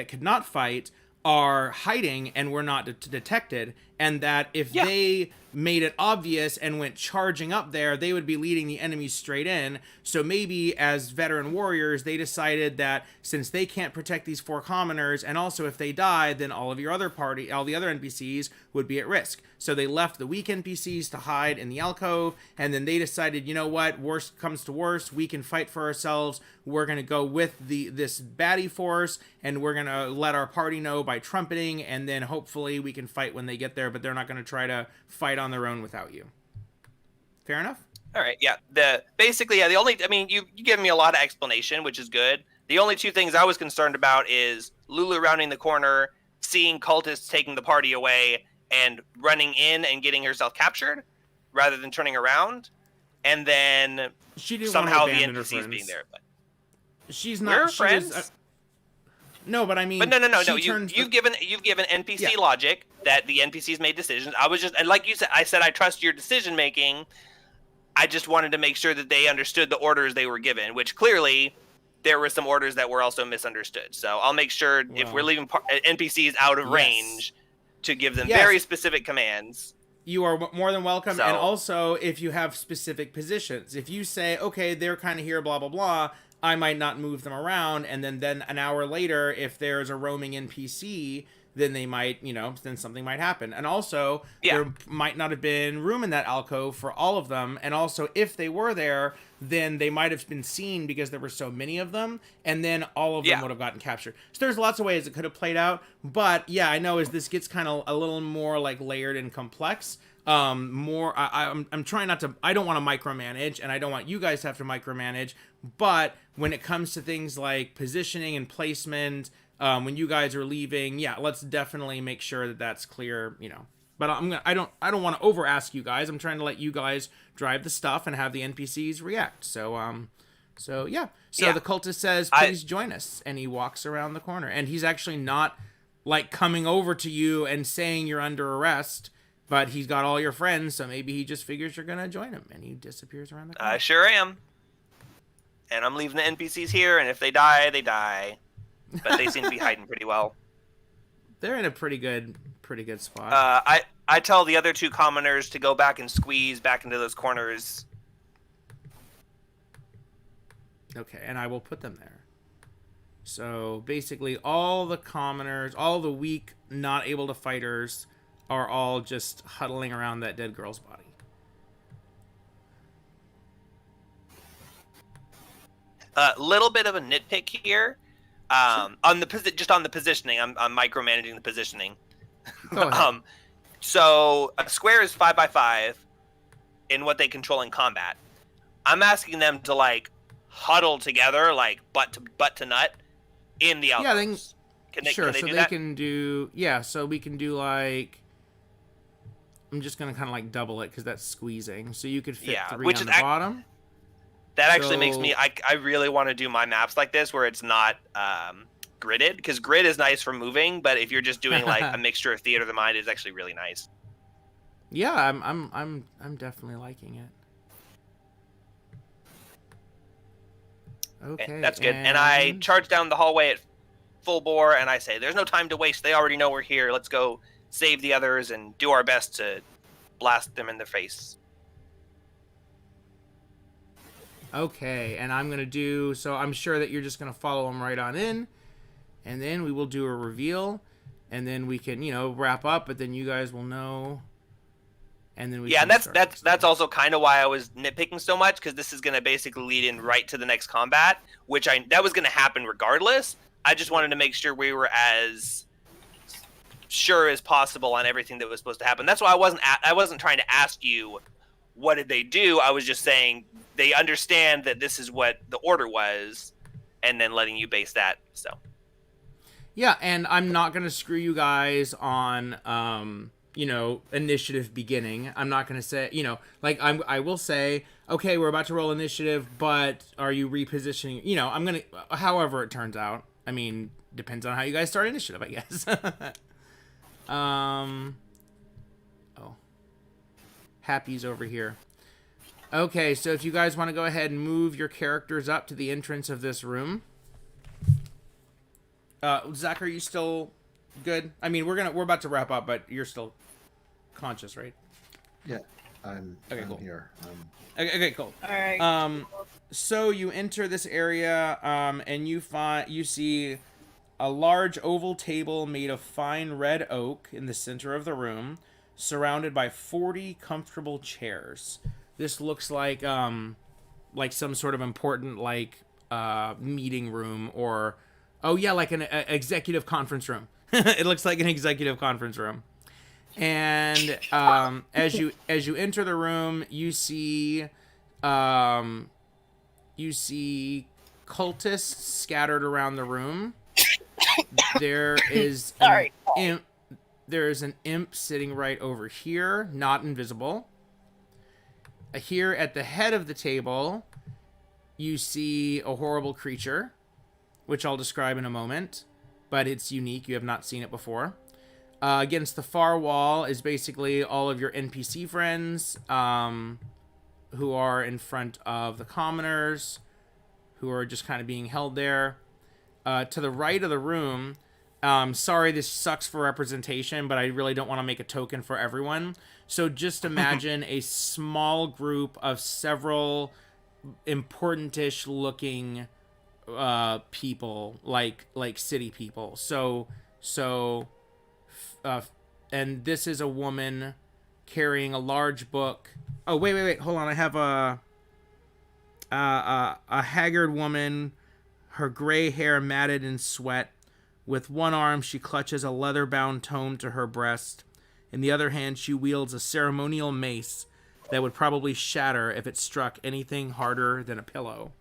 could not fight are hiding and were not detected, and that if they made it obvious and went charging up there, they would be leading the enemies straight in. So maybe as veteran warriors, they decided that since they can't protect these 4 commoners, and also if they die, then all the other NPCs would be at risk. So they left the weak NPCs to hide in the alcove, and then they decided, you know what, worst comes to worst, we can fight for ourselves. We're going to go with this baddie force, and we're going to let our party know by trumpeting, and then hopefully we can fight when they get there, but they're not going to try to fight on their own without you. Fair enough? All right, yeah. You give me a lot of explanation, which is good. The only 2 things I was concerned about is Lulu rounding the corner, seeing cultists taking the party away, and running in and getting herself captured, rather than turning around, and then somehow the NPCs being there. But she's not. We're friends. No, but I mean, but no. You've given NPC logic that the NPCs made decisions. I was just, and like you said, I trust your decision making. I just wanted to make sure that they understood the orders they were given, which clearly there were some orders that were also misunderstood. So I'll make sure if we're leaving NPCs out of range to give them very specific commands. You are more than welcome. And also, if you have specific positions, if you say, okay, they're kind of here, blah, blah, blah, I might not move them around. And then an hour later, if there's a roaming NPC, then they might, then something might happen. And also, there might not have been room in that alcove for all of them. And also, if they were there, then they might have been seen because there were so many of them. And then all of them would have gotten captured. So there's lots of ways it could have played out. But yeah, I know as this gets kind of a little more like layered and complex, I'm trying not to, I don't want to micromanage, and I don't want you guys to have to micromanage. But when it comes to things like positioning and placement, when you guys are leaving, let's definitely make sure that that's clear, But I don't want to over ask you guys. I'm trying to let you guys drive the stuff and have the NPCs react. So the cultist says, "Please join us," and he walks around the corner, and he's actually not like coming over to you and saying you're under arrest, but he's got all your friends, so maybe he just figures you're gonna join him, and he disappears around the corner. I sure am, and I'm leaving the NPCs here, and if they die, they die. But they seem to be hiding pretty well. They're in a pretty good spot. I tell the other 2 commoners to go back and squeeze back into those corners. Okay, and I will put them there. So basically, all the commoners, all the weak, not able to fighters, are all just huddling around that dead girl's body. Little bit of a nitpick here. On the positioning, I'm micromanaging the positioning. Go ahead. So a square is 5x5 in what they control in combat. I'm asking them to like huddle together, like butt to nut, in the Yeah, outposts. Sure, can they so do they that? can do... Yeah, so we can do, like... I'm just going to kind of, like, double it, because that's squeezing. So you could fit Yeah, 3 which on is the bottom. that actually makes me. So- I really want to do my maps like this, where it's not gridded, because grid is nice for moving, but if you're just doing like a mixture of theater of the mind, it's actually really nice. Yeah, I'm definitely liking it. Okay, That's good. And I charge down the hallway at full bore, and I say, "There's no time to waste. They already know we're here. Let's go save the others and do our best to blast them in the face." Okay, and I'm gonna do... So I'm sure that you're just gonna follow them right on in, and then we will do a reveal, and then we can, wrap up, but then you guys will know... And then we Yeah, can and start this that's thing. also kind of why I was nitpicking so much, because this is going to basically lead in right to the next combat, which that was going to happen regardless. I just wanted to make sure we were as sure as possible on everything that was supposed to happen. That's why I wasn't trying to ask you what did they do. I was just saying they understand that this is what the order was, and then letting you base that. So Yeah, and I'm not gonna screw you guys on initiative beginning. I'm not gonna say, I will say, okay, we're about to roll initiative, but are you repositioning? I'm gonna, however it turns out. I mean, depends on how you guys start initiative, I guess. Happy's over here. Okay, so if you guys want to go ahead and move your characters up to the entrance of this room. Zach, are you still good? I mean, we're about to wrap up, but you're still conscious, right? Yeah, I'm cool. here. Okay, cool. All right. So you enter this area, and you see a large oval table made of fine red oak in the center of the room, surrounded by 40 comfortable chairs. This looks like some sort of important meeting room, or like an executive conference room. It looks like an executive conference room. And as you enter the room, you see cultists scattered around the room. There is Sorry. there is an imp sitting right over here, not invisible. Here at the head of the table, you see a horrible creature, which I'll describe in a moment, but it's unique. You have not seen it before. Against the far wall is basically all of your NPC friends, who are in front of the commoners, who are just kind of being held there. To the right of the room, sorry, this sucks for representation, but I really don't want to make a token for everyone. So just imagine a small group of several important-ish looking people, like city people. And this is a woman carrying a large book. Oh, wait, hold on. I have a haggard woman, her gray hair matted in sweat. With one arm, she clutches a leather-bound tome to her breast. In the other hand, she wields a ceremonial mace that would probably shatter if it struck anything harder than a pillow.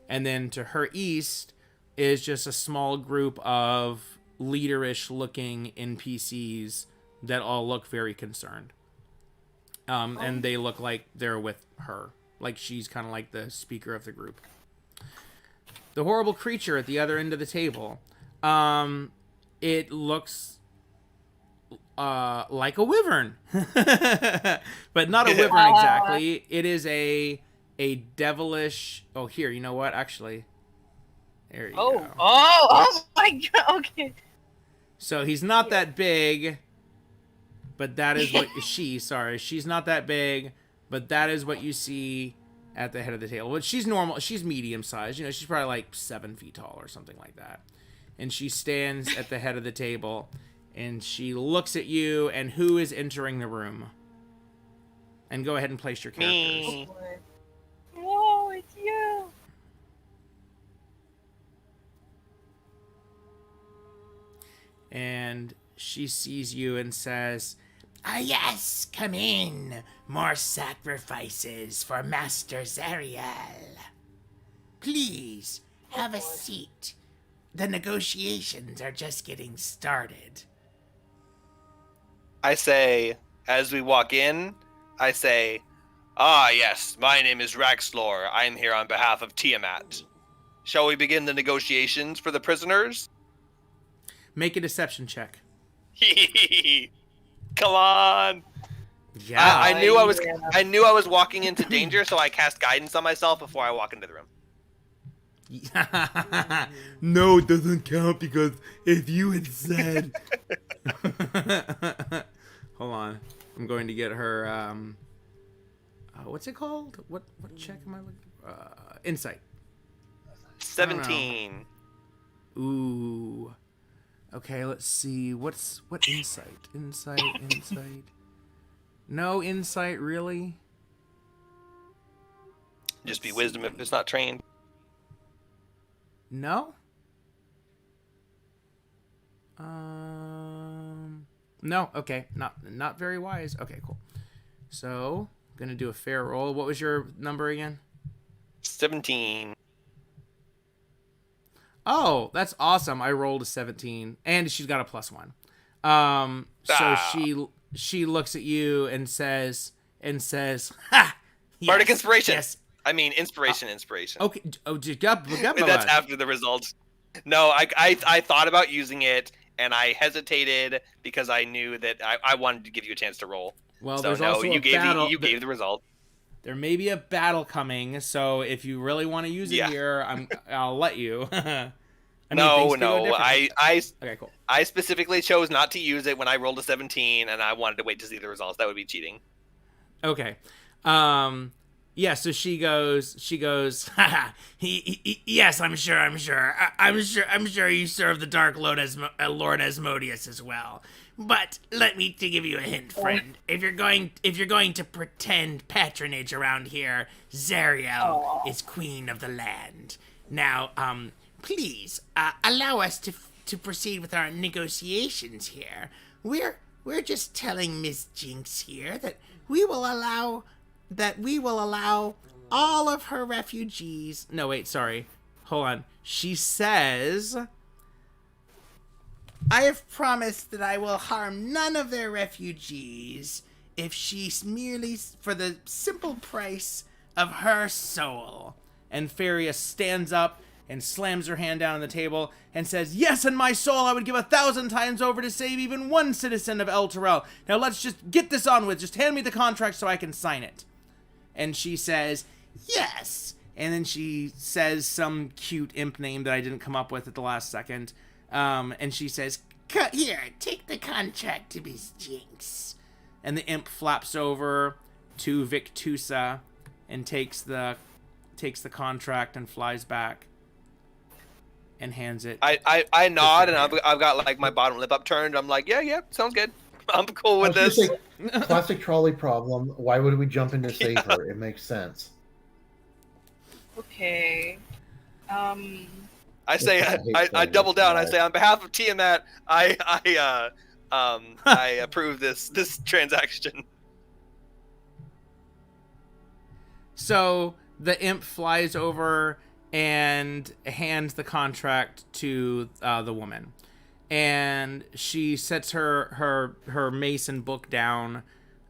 And then to her east is just a small group of leaderish looking NPCs that all look very concerned. And they look like they're with her. Like she's kind of like the speaker of the group. The horrible creature at the other end of the table. It looks like a wyvern. But not a wyvern exactly. It is a devilish... Oh, here, you know what? Actually, there you go. Oh my god, okay. So he's not that big, but that is what... She's not that big, but that is what you see at the head of the table. But she's normal. She's medium-sized. She's probably like 7 feet tall or something like that. And she stands at the head of the table, and she looks at you, and who is entering the room? And go ahead and place your characters. Me. Whoa, it's you. And she sees you and says, Ah, yes, come in. More sacrifices for Master Zariel. Please, have a seat. The negotiations are just getting started. I say, as we walk in, I say, "Ah, yes, my name is Raxlor. I am here on behalf of Tiamat. Shall we begin the negotiations for the prisoners?" make a deception check. Come on. Yeah. I knew I was Yeah. I knew I was walking into danger, so I cast guidance on myself before I walk into the room. No, it doesn't count because if you had said... Hold on. I'm going to get her, what's it called? What check am I looking? Insight. 17. Ooh. Okay, let's see. What insight? Insight. No insight, really? Just be wisdom if it's not trained. No? No, okay. Not very wise. Okay, cool. So, gonna do a fair roll. What was your number again? 17. Oh, that's awesome. I rolled a 17 and she's got a +1. So she looks at you and says, "Ha! Bardic inspiration. Yes. I mean, inspiration. Okay. Oh, That's after the results. No, I thought about using it, and I hesitated because I knew that I wanted to give you a chance to roll. Well, So there's no, also you a gave battle. you gave the result. There may be a battle coming, so if you really want to use it Yeah. here, I'll let you. I mean, No, things could go differently. Okay, cool. I specifically chose not to use it when I rolled a 17, and I wanted to wait to see the results. That would be cheating. Okay. Yeah, so she goes, yes, I'm sure. I'm sure you serve the Dark Lord Asmodeus as well. But let me to give you a hint, friend. If you're going to pretend patronage around here, Zariel is queen of the land. Now, please, allow us to proceed with our negotiations here. We're just telling Miss Jinx here that we will allow all of her refugees... No, wait, sorry. Hold on. She says, I have promised that I will harm none of their refugees if she's merely for the simple price of her soul. And Faria stands up and slams her hand down on the table and says, yes, and my soul I would give 1,000 times over to save even one citizen of El Terrell. Now let's just get this on with. Just hand me the contract so I can sign it. And she says, yes. And then she says some cute imp name that I didn't come up with at the last second. And she says, here, take the contract to Miss Jinx. And the imp flaps over to Victusa and takes the contract and flies back and hands it. I nod, and I've got like my bottom lip upturned. I'm like, yeah, sounds good. I'm cool with this. Classic trolley problem. Why would we jump in to save her? It makes sense. Okay. I say I double down. I say on behalf of Tiamat, I approve this transaction. So the imp flies over and hands the contract to the woman. And she sets her mason book down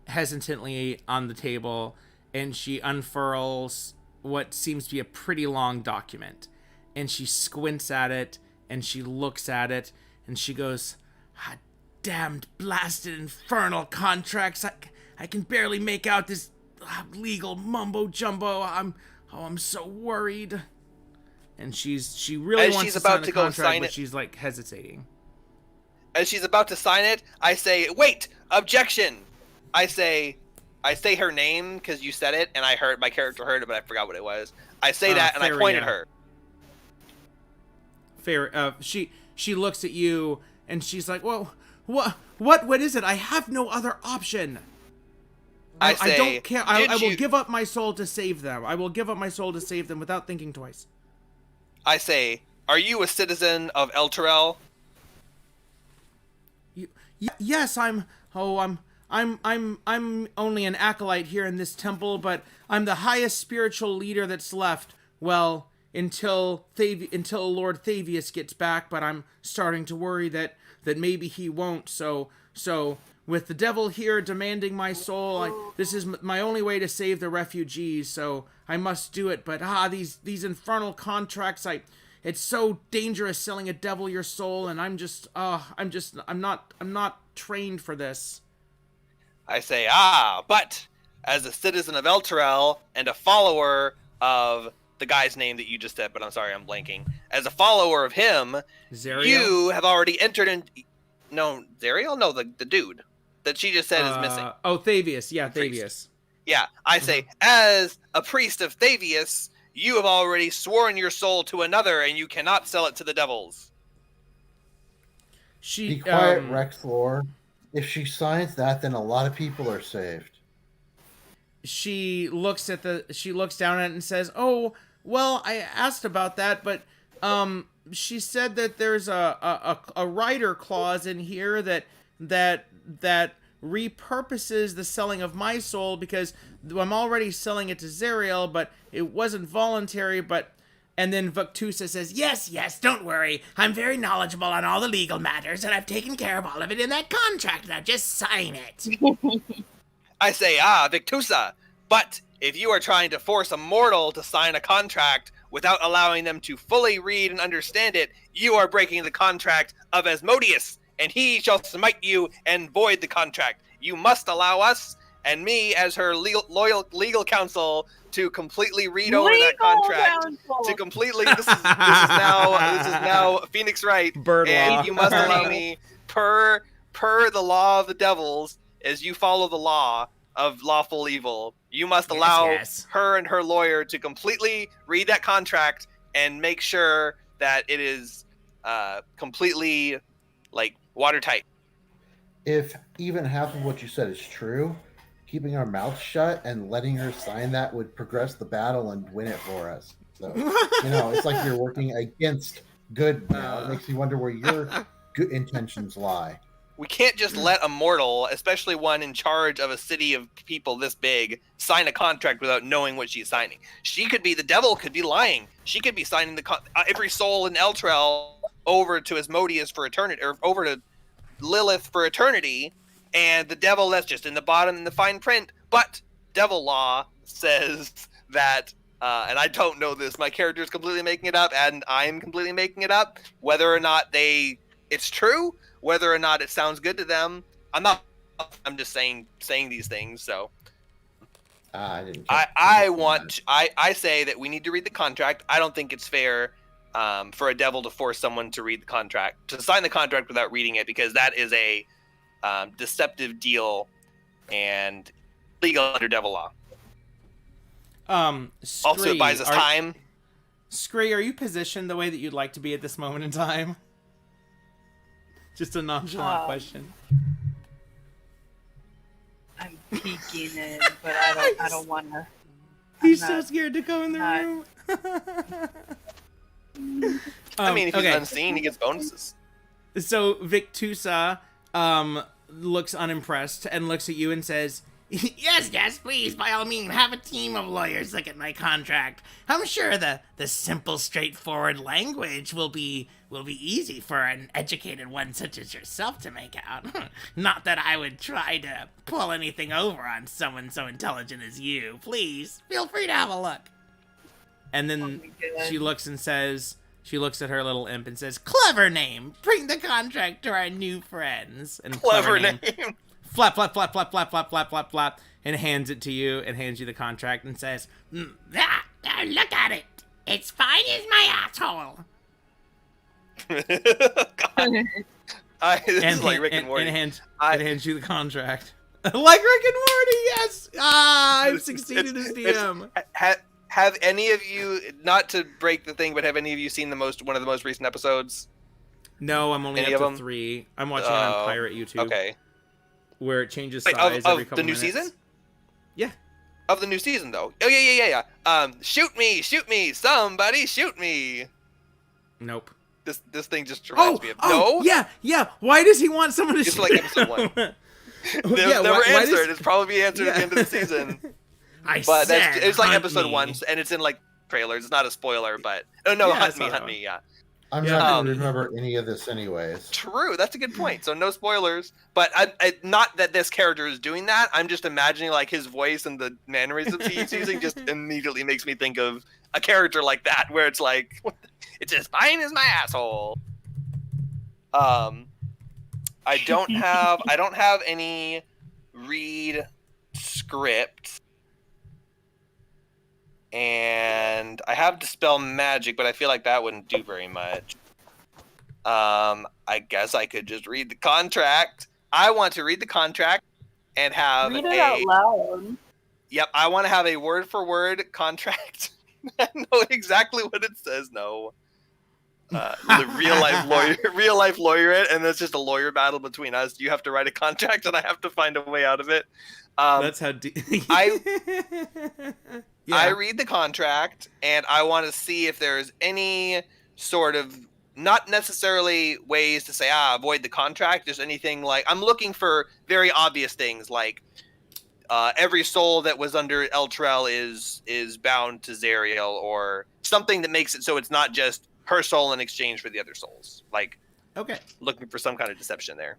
hesitantly on the table, and she unfurls what seems to be a pretty long document. And she squints at it, and she looks at it, and she goes, ah, damned, blasted, infernal contracts. I can barely make out this legal mumbo-jumbo. I'm so worried. And she really As wants she's to about sign the to go contract, sign but it- she's, like, hesitating. As she's about to sign it, I say, wait, objection. I say her name because you said it, and my character heard it, but I forgot what it was. I say that, and I point at her. Fair. She looks at you, and she's like, "Well, what is it? I have no other option. I don't care. I will give up my soul to save them. I will give up my soul to save them without thinking twice." I say, are you a citizen of El Terrell? Yes, I'm only an acolyte here in this temple, but I'm the highest spiritual leader that's left. Well, until Lord Thavius gets back, but I'm starting to worry that maybe he won't. So with the devil here demanding my soul, this is my only way to save the refugees. So I must do it. But these infernal contracts, it's so dangerous selling a devil your soul, and I'm not trained for this. I say, but as a citizen of Elturel and a follower of the guy's name that you just said, but I'm sorry, I'm blanking. As a follower of him, Zariel? you have already entered in. No, Zariel? No, the dude that she just said is missing. Oh, Thavius. Yeah, Thavius. Yeah, I say, as a priest of Thavius, you have already sworn your soul to another, and you cannot sell it to the devils. Be quiet, Rexlor. If she signs that, then a lot of people are saved. She looks down at it and says, "Oh, well, I asked about that, but she said that there's a rider clause in here that repurposes the selling of my soul, because I'm already selling it to Zariel, but it wasn't voluntary, but..." And then Victusa says, Yes, don't worry. I'm very knowledgeable on all the legal matters, and I've taken care of all of it in that contract. Now just sign it. I say, Victusa, but if you are trying to force a mortal to sign a contract without allowing them to fully read and understand it, you are breaking the contract of Asmodeus, and he shall smite you and void the contract. You must allow us and me as her loyal legal counsel to completely read over that contract. To completely, this is now Phoenix Wright, Bird and law. you must allow me per the law of the devils, as you follow the law of lawful evil. You must allow her and her lawyer to completely read that contract and make sure that it is completely watertight. If even half of what you said is true, keeping our mouths shut and letting her sign that would progress the battle and win it for us. So, it's like you're working against good now. It makes me wonder where your good intentions lie. We can't just let a mortal, especially one in charge of a city of people this big, sign a contract without knowing what she's signing. The devil could be lying. She could be signing every soul in Elturel over to Asmodeus for eternity, or over to Lilith for eternity, and the devil, that's just in the bottom in the fine print. But devil law says that, and I don't know this, my character is completely making it up, and I'm completely making it up, whether or not it's true, whether or not it sounds good to them. I'm just saying these things. So I say that we need to read the contract. I don't think it's fair for a devil to force someone to read the contract, to sign the contract without reading it, because that is a deceptive deal and legal under devil law. Also, it buys us time. Scree, are you positioned the way that you'd like to be at this moment in time? Just a nonchalant question. I'm peeking in, but I don't want to. He's so scared to go in the room. I mean, if he's unseen, he gets bonuses. So Victusa looks unimpressed and looks at you and says, Yes, please, by all means, have a team of lawyers look at my contract. I'm sure the simple, straightforward language will be easy for an educated one such as yourself to make out. Not that I would try to pull anything over on someone so intelligent as you. Please, feel free to have a look. And then she looks at her little imp and says, Clever name. Bring the contract to our new friends. And clever name. Flap, flap, flap, flap, flap, flap, flap, flap, flap, and hands it to you and hands you the contract and says, look at it. It's fine as my asshole. God. This is like Rick and Morty. And hands you the contract. Like Rick and Morty, yes! I've succeeded as DM. Have any of you, not to break the thing, but have any of you seen one of the most recent episodes? No, I'm only up to 3. I'm watching it on Pirate YouTube. Okay. Where it changes size every couple minutes. Of the new season? Yeah. Of the new season, though. Oh, yeah. Shoot me, somebody shoot me. Nope. This thing just reminds me of no. Yeah. Why does he want someone to It's shoot like episode 1. Never answered. It's probably be answered at the end of the season. But it's like episode 1, and it's in like trailers. It's not a spoiler, but hunt me. Yeah. I'm not going to remember any of this anyways. True, that's a good point. So no spoilers, but I not that this character is doing that. I'm just imagining like his voice and the mannerisms he's using just immediately makes me think of a character like that, where it's like, it's as fine as my asshole. I don't have any read script. And I have Dispel Magic, but I feel like that wouldn't do very much. I guess I could just read the contract. I want to read the contract and have read it out loud. Yep, I want to have a word-for-word contract. I know exactly what it says. No. The real life lawyer it, and it's just a lawyer battle between us. You have to write a contract, and I have to find a way out of it. That's how I read the contract, and I want to see if there's any sort of, not necessarily ways to say, avoid the contract, just anything like, I'm looking for very obvious things, like every soul that was under Eltrell is bound to Zariel, or something that makes it so it's not just her soul in exchange for the other souls. Like, looking for some kind of deception there.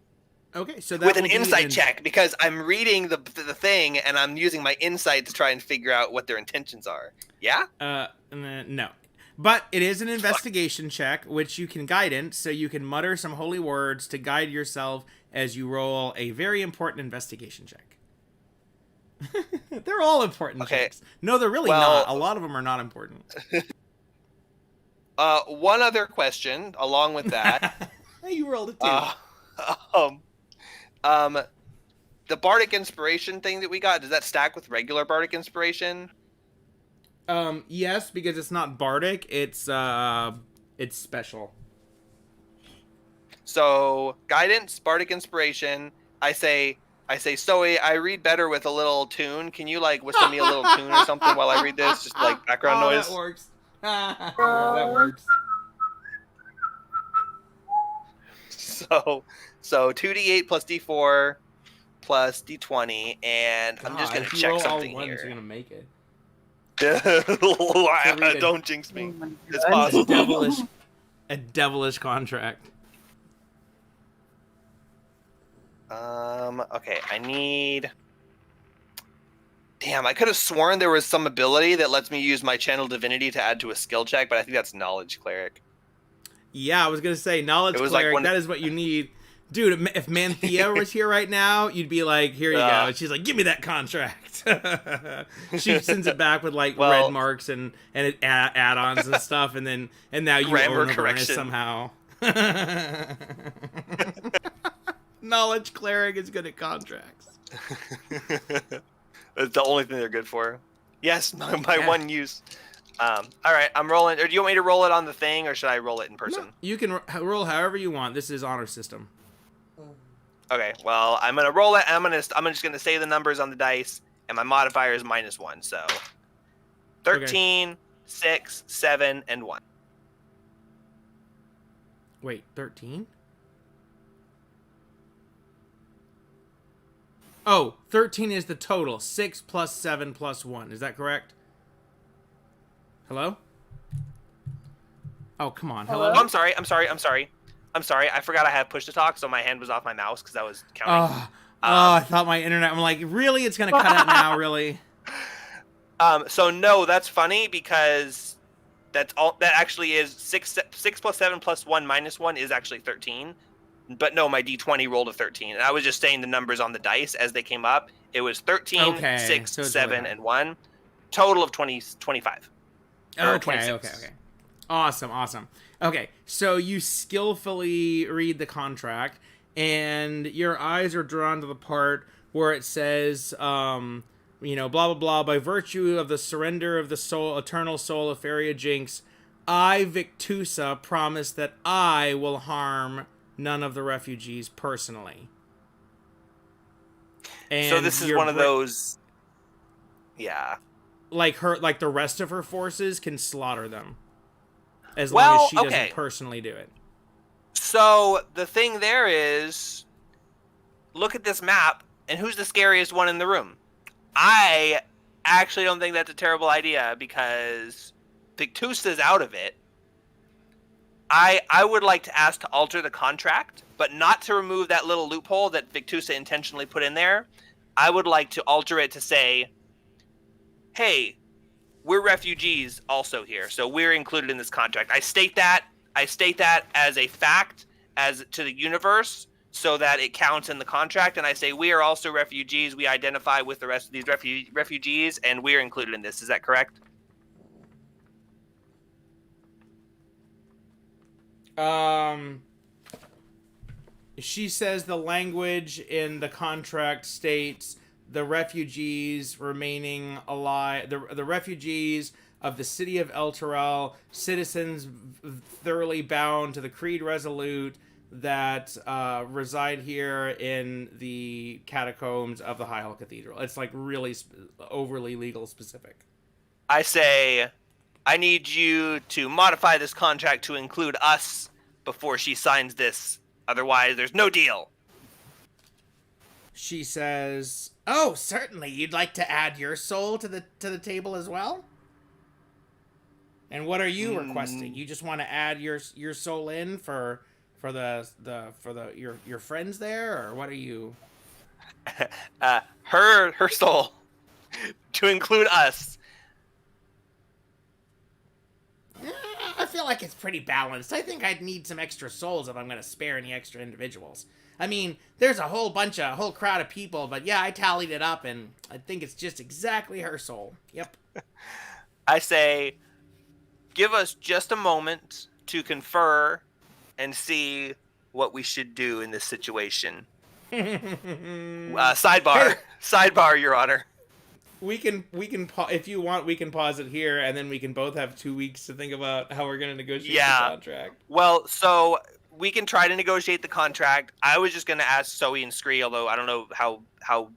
Okay, so that with an insight check, because I'm reading the thing and I'm using my insight to try and figure out what their intentions are. Yeah? No. But it is an investigation check, which you can guidance, so you can mutter some holy words to guide yourself as you roll a very important investigation check. They're all important checks. No, they're really not. A lot of them are not important. One other question along with that. You rolled a 2. The Bardic Inspiration thing that we got, does that stack with regular Bardic Inspiration? Yes, because it's not Bardic, it's special. So, guidance, Bardic Inspiration, I say, Zoe, I read better with a little tune. Can you, like, whistle me a little tune or something while I read this? Just, like, background noise? That works. That works. So 2d8 plus d4 plus d20, and I'm just going to check something here. You're going to make it. Don't jinx me. Oh, It's possible. A devilish contract. Okay, I need... Damn, I could have sworn there was some ability that lets me use my Channel Divinity to add to a skill check, but I think that's Knowledge Cleric. Yeah, I was going to say, Knowledge Cleric, that is what you need. Dude, if Manthea was here right now, you'd be like, here you go. And she's like, give me that contract. She sends it back with, like, red marks and add-ons and stuff, and now you own Avernus somehow. Knowledge Cleric is good at contracts. That's the only thing they're good for. Yes, my one use. All right, I'm rolling. Or do you want me to roll it on the thing, or should I roll it in person? No, you can roll however you want. This is honor system. Okay, well, I'm gonna roll it. And I'm just gonna say the numbers on the dice, and my modifier is -1. So 13, 6, 7, and 1. Wait, 13? Oh, 13 is the total. 6 plus 7 plus 1. Is that correct? Hello? Oh, come on. Hello? Oh, I'm sorry. I forgot I had push to talk, so my hand was off my mouse because I was counting. I thought my internet... I'm like, really? It's going to cut out now, really? So, no, that's funny because that actually is 6 plus 7 plus 1 minus 1 is actually 13. But no, my D20 rolled a 13. And I was just saying the numbers on the dice as they came up. It was 13, 6, 7, and 1. Total of 25. Okay. Awesome. Okay, so you skillfully read the contract, and your eyes are drawn to the part where it says, blah, blah, blah, by virtue of the surrender of the soul, eternal soul of Faria Jinx, I, Victusa, promise that I will harm none of the refugees personally. And so this is one of those... Yeah. Like the rest of her forces can slaughter them. as long as she okay. doesn't personally do it. So the thing there is, look at this map, and who's the scariest one in the room? I actually don't think that's a terrible idea because Pictusa's out of it. I would like to ask to alter the contract, but not to remove that little loophole that Victusa intentionally put in there. I would like to alter it to say, hey, we're refugees also here, so we're included in this contract. I state that as a fact, as to the universe, so that it counts in the contract, and I say we are also refugees. We identify with the rest of these refugees, and we're included in this. Is that correct? She says the language in the contract states the refugees remaining alive, the refugees of the city of El Terrell, citizens thoroughly bound to the Creed Resolute that reside here in the catacombs of the High Hall Cathedral. It's like really overly legal specific. I say, I need you to modify this contract to include us before she signs this. Otherwise, there's no deal. She says, Oh, certainly. You'd like to add your soul to the table as well? and what are you requesting? You just want to add your soul in for your friends there, or what are you? Her soul to include us. I feel like it's pretty balanced. I think I'd need some extra souls if I'm going to spare any extra individuals. I mean, there's a whole crowd of people, but yeah, I tallied it up, and I think it's just exactly her soul. Yep. I say, give us just a moment to confer and see what we should do in this situation. Sidebar, Your Honor. We can if you want, we can pause it here, and then we can both have 2 weeks to think about how we're going to negotiate the contract. Well, so we can try to negotiate the contract. I was just going to ask Zoe and Scree, although I don't know how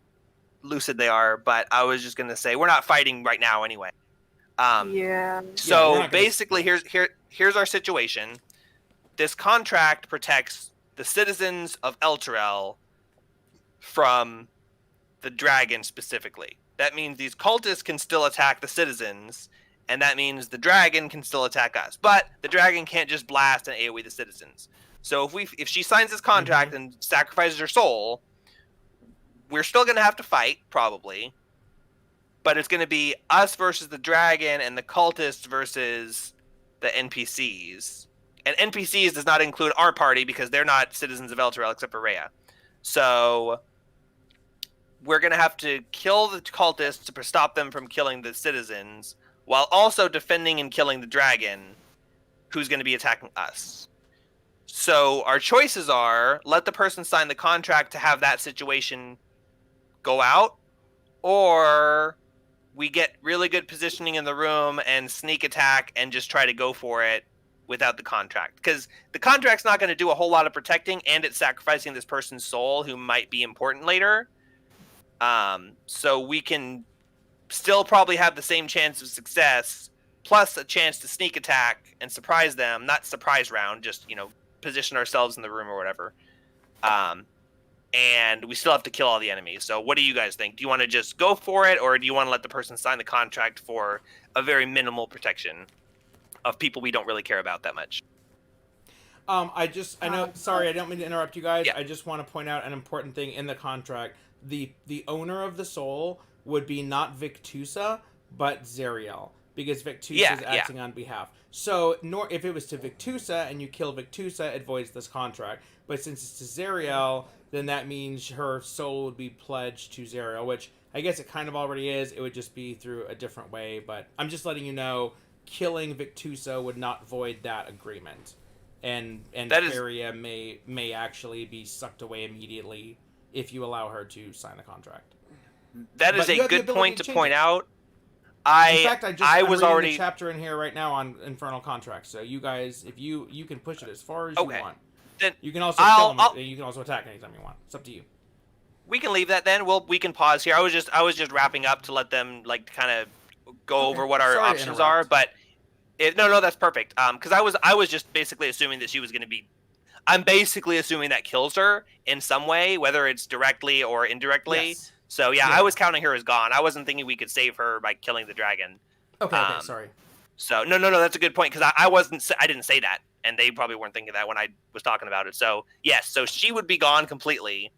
lucid they are, but I was just going to say we're not fighting right now anyway. So basically, here's our situation. This contract protects the citizens of Elturel from the dragon specifically. That means these cultists can still attack the citizens, and that means the dragon can still attack us. But the dragon can't just blast and AoE the citizens. So if she signs this contract and sacrifices her soul, we're still going to have to fight, probably. But it's going to be us versus the dragon and the cultists versus the NPCs. And NPCs does not include our party because they're not citizens of Elturel except for Rhea. So we're going to have to kill the cultists to stop them from killing the citizens while also defending and killing the dragon who's going to be attacking us. So our choices are let the person sign the contract to have that situation go out, or we get really good positioning in the room and sneak attack and just try to go for it without the contract. Because the contract's not going to do a whole lot of protecting, and it's sacrificing this person's soul who might be important later. So we can still probably have the same chance of success, plus a chance to sneak attack and surprise them. Not surprise round, just, position ourselves in the room or whatever. And we still have to kill all the enemies. So what do you guys think? Do you want to just go for it, or do you want to let the person sign the contract for a very minimal protection of people we don't really care about that much? I know, sorry, I don't mean to interrupt you guys. Yeah. I just want to point out an important thing in the contract. The owner of the soul would be not Victusa, but Zariel, because Victusa is acting on behalf. So, if it was to Victusa and you kill Victusa, it voids this contract. But since it's to Zariel, then that means her soul would be pledged to Zariel, which I guess it kind of already is. It would just be through a different way. But I'm just letting you know, killing Victusa would not void that agreement. And Feria may actually be sucked away immediately if you allow her to sign the contract. That is a good point to point out. In fact, I'm was reading already the chapter in here right now on Infernal Contracts. So you guys, if you can push it as far as you want. Then you can also kill him. You can also attack anytime you want. It's up to you. We can leave that then. We can pause here. I was just wrapping up to let them kind of go over what our options are. But No, that's perfect. Because I was just basically assuming that she was going to be. I'm basically assuming that kills her in some way, whether it's directly or indirectly. Yes. So yeah, Yeah. I was counting her as gone. I wasn't thinking we could save her by killing the dragon. Okay, sorry. So no, that's a good point because I didn't say that, and they probably weren't thinking that when I was talking about it. So yes, so she would be gone completely.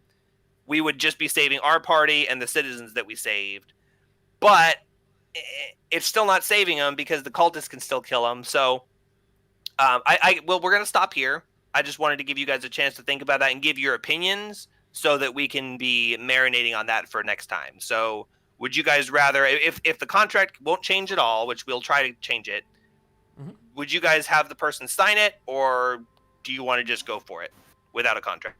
We would just be saving our party and the citizens that we saved, but it's still not saving them because the cultists can still kill them. So well, we're gonna stop here. I just wanted to give you guys a chance to think about that and give your opinions so that we can be marinating on that for next time. So would you guys rather, if the contract won't change at all, which we'll try to change it, would you guys have the person sign it, or do you want to just go for it without a contract?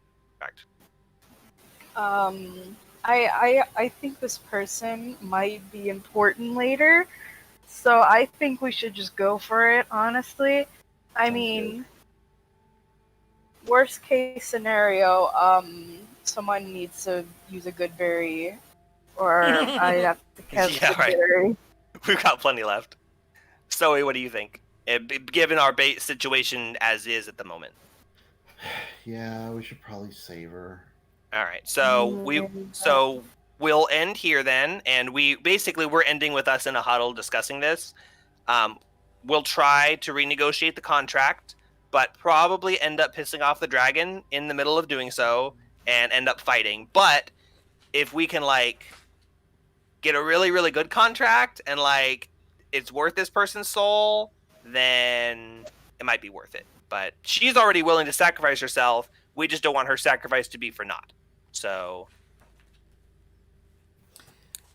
I think this person might be important later, so I think we should just go for it. Honestly, I mean, worst case scenario, someone needs to use a good berry, or I have to cast Yeah, a right. berry. We've got plenty left. Zoe, what do you think? Given our bait situation as is at the moment. Yeah, we should probably save her. All right, so we'll end here then, and we're ending with us in a huddle discussing this. We'll try to renegotiate the contract, but probably end up pissing off the dragon in the middle of doing so, and end up fighting. But if we can get a really, really good contract and it's worth this person's soul, then it might be worth it. But she's already willing to sacrifice herself. We just don't want her sacrifice to be for naught. So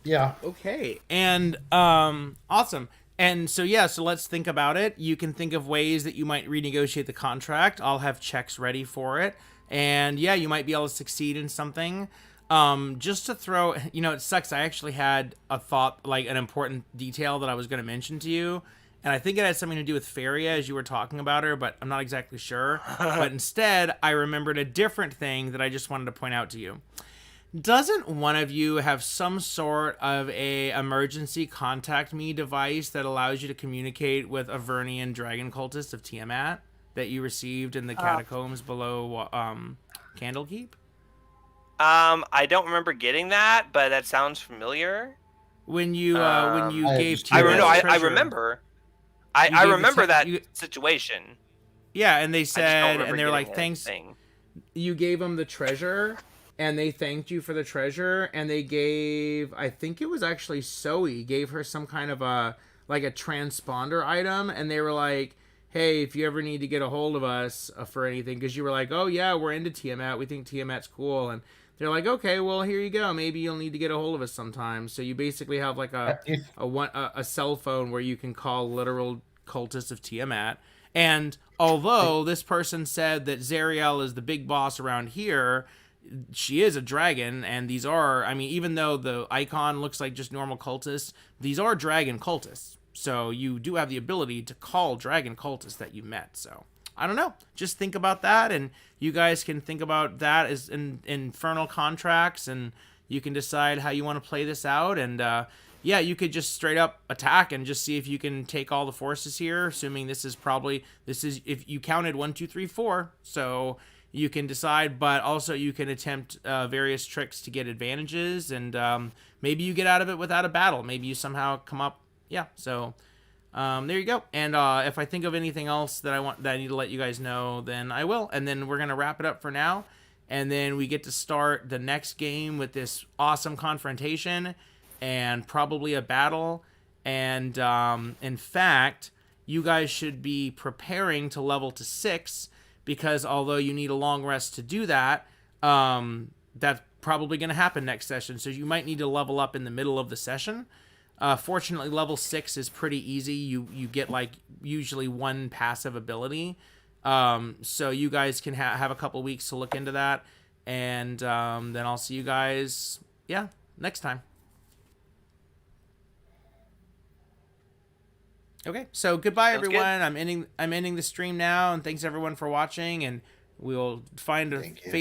yeah, okay, and awesome. And so let's think about it. You can think of ways that you might renegotiate the contract. I'll have checks ready for it, and yeah, you might be able to succeed in something. Just to throw, it sucks. I actually had a thought, an important detail that I was going to mention to you, and I think it had something to do with Feria as you were talking about her, but I'm not exactly sure. But instead, I remembered a different thing that I just wanted to point out to you. Doesn't one of you have some sort of a emergency contact me device that allows you to communicate with Avernian dragon cultists of Tiamat that you received in the catacombs below Candlekeep? I don't remember getting that, but that sounds familiar. When you gave I treasure, remember. I remember that situation. Yeah, and they said, and they're like, thanks. You gave them the treasure, and they thanked you for the treasure, and they gave, I think it was actually Zoe, gave her some kind of a transponder item, and they were like, hey, if you ever need to get a hold of us for anything, because you were like, oh yeah, we're into Tiamat, we think Tiamat's cool, and they're like, okay, well, here you go, maybe you'll need to get a hold of us sometime. So you basically have a cell phone where you can call literal cultists of Tiamat. And although this person said that Zariel is the big boss around here, she is a dragon, and these are, even though the icon looks like just normal cultists, these are dragon cultists. So you do have the ability to call dragon cultists that you met. So I don't know. Just think about that, and you guys can think about that as infernal contracts, and you can decide how you want to play this out. And you could just straight up attack and just see if you can take all the forces here, assuming this is if you counted 1, 2, 3, 4. So you can decide, but also you can attempt various tricks to get advantages, and maybe you get out of it without a battle. Maybe you somehow come up. Yeah, so there you go. And if I think of anything else that I need to let you guys know, then I will. And then we're gonna wrap it up for now, and then we get to start the next game with this awesome confrontation and probably a battle. And in fact, you guys should be preparing to level to 6, because although you need a long rest to do that, that's probably going to happen next session. So you might need to level up in the middle of the session. Fortunately, level 6 is pretty easy. You get usually 1 passive ability. So you guys can have a couple weeks to look into that. And then I'll see you guys, next time. Okay, so goodbye, Sounds everyone. good. I'm ending the stream now, and thanks everyone for watching, and we'll find a fate of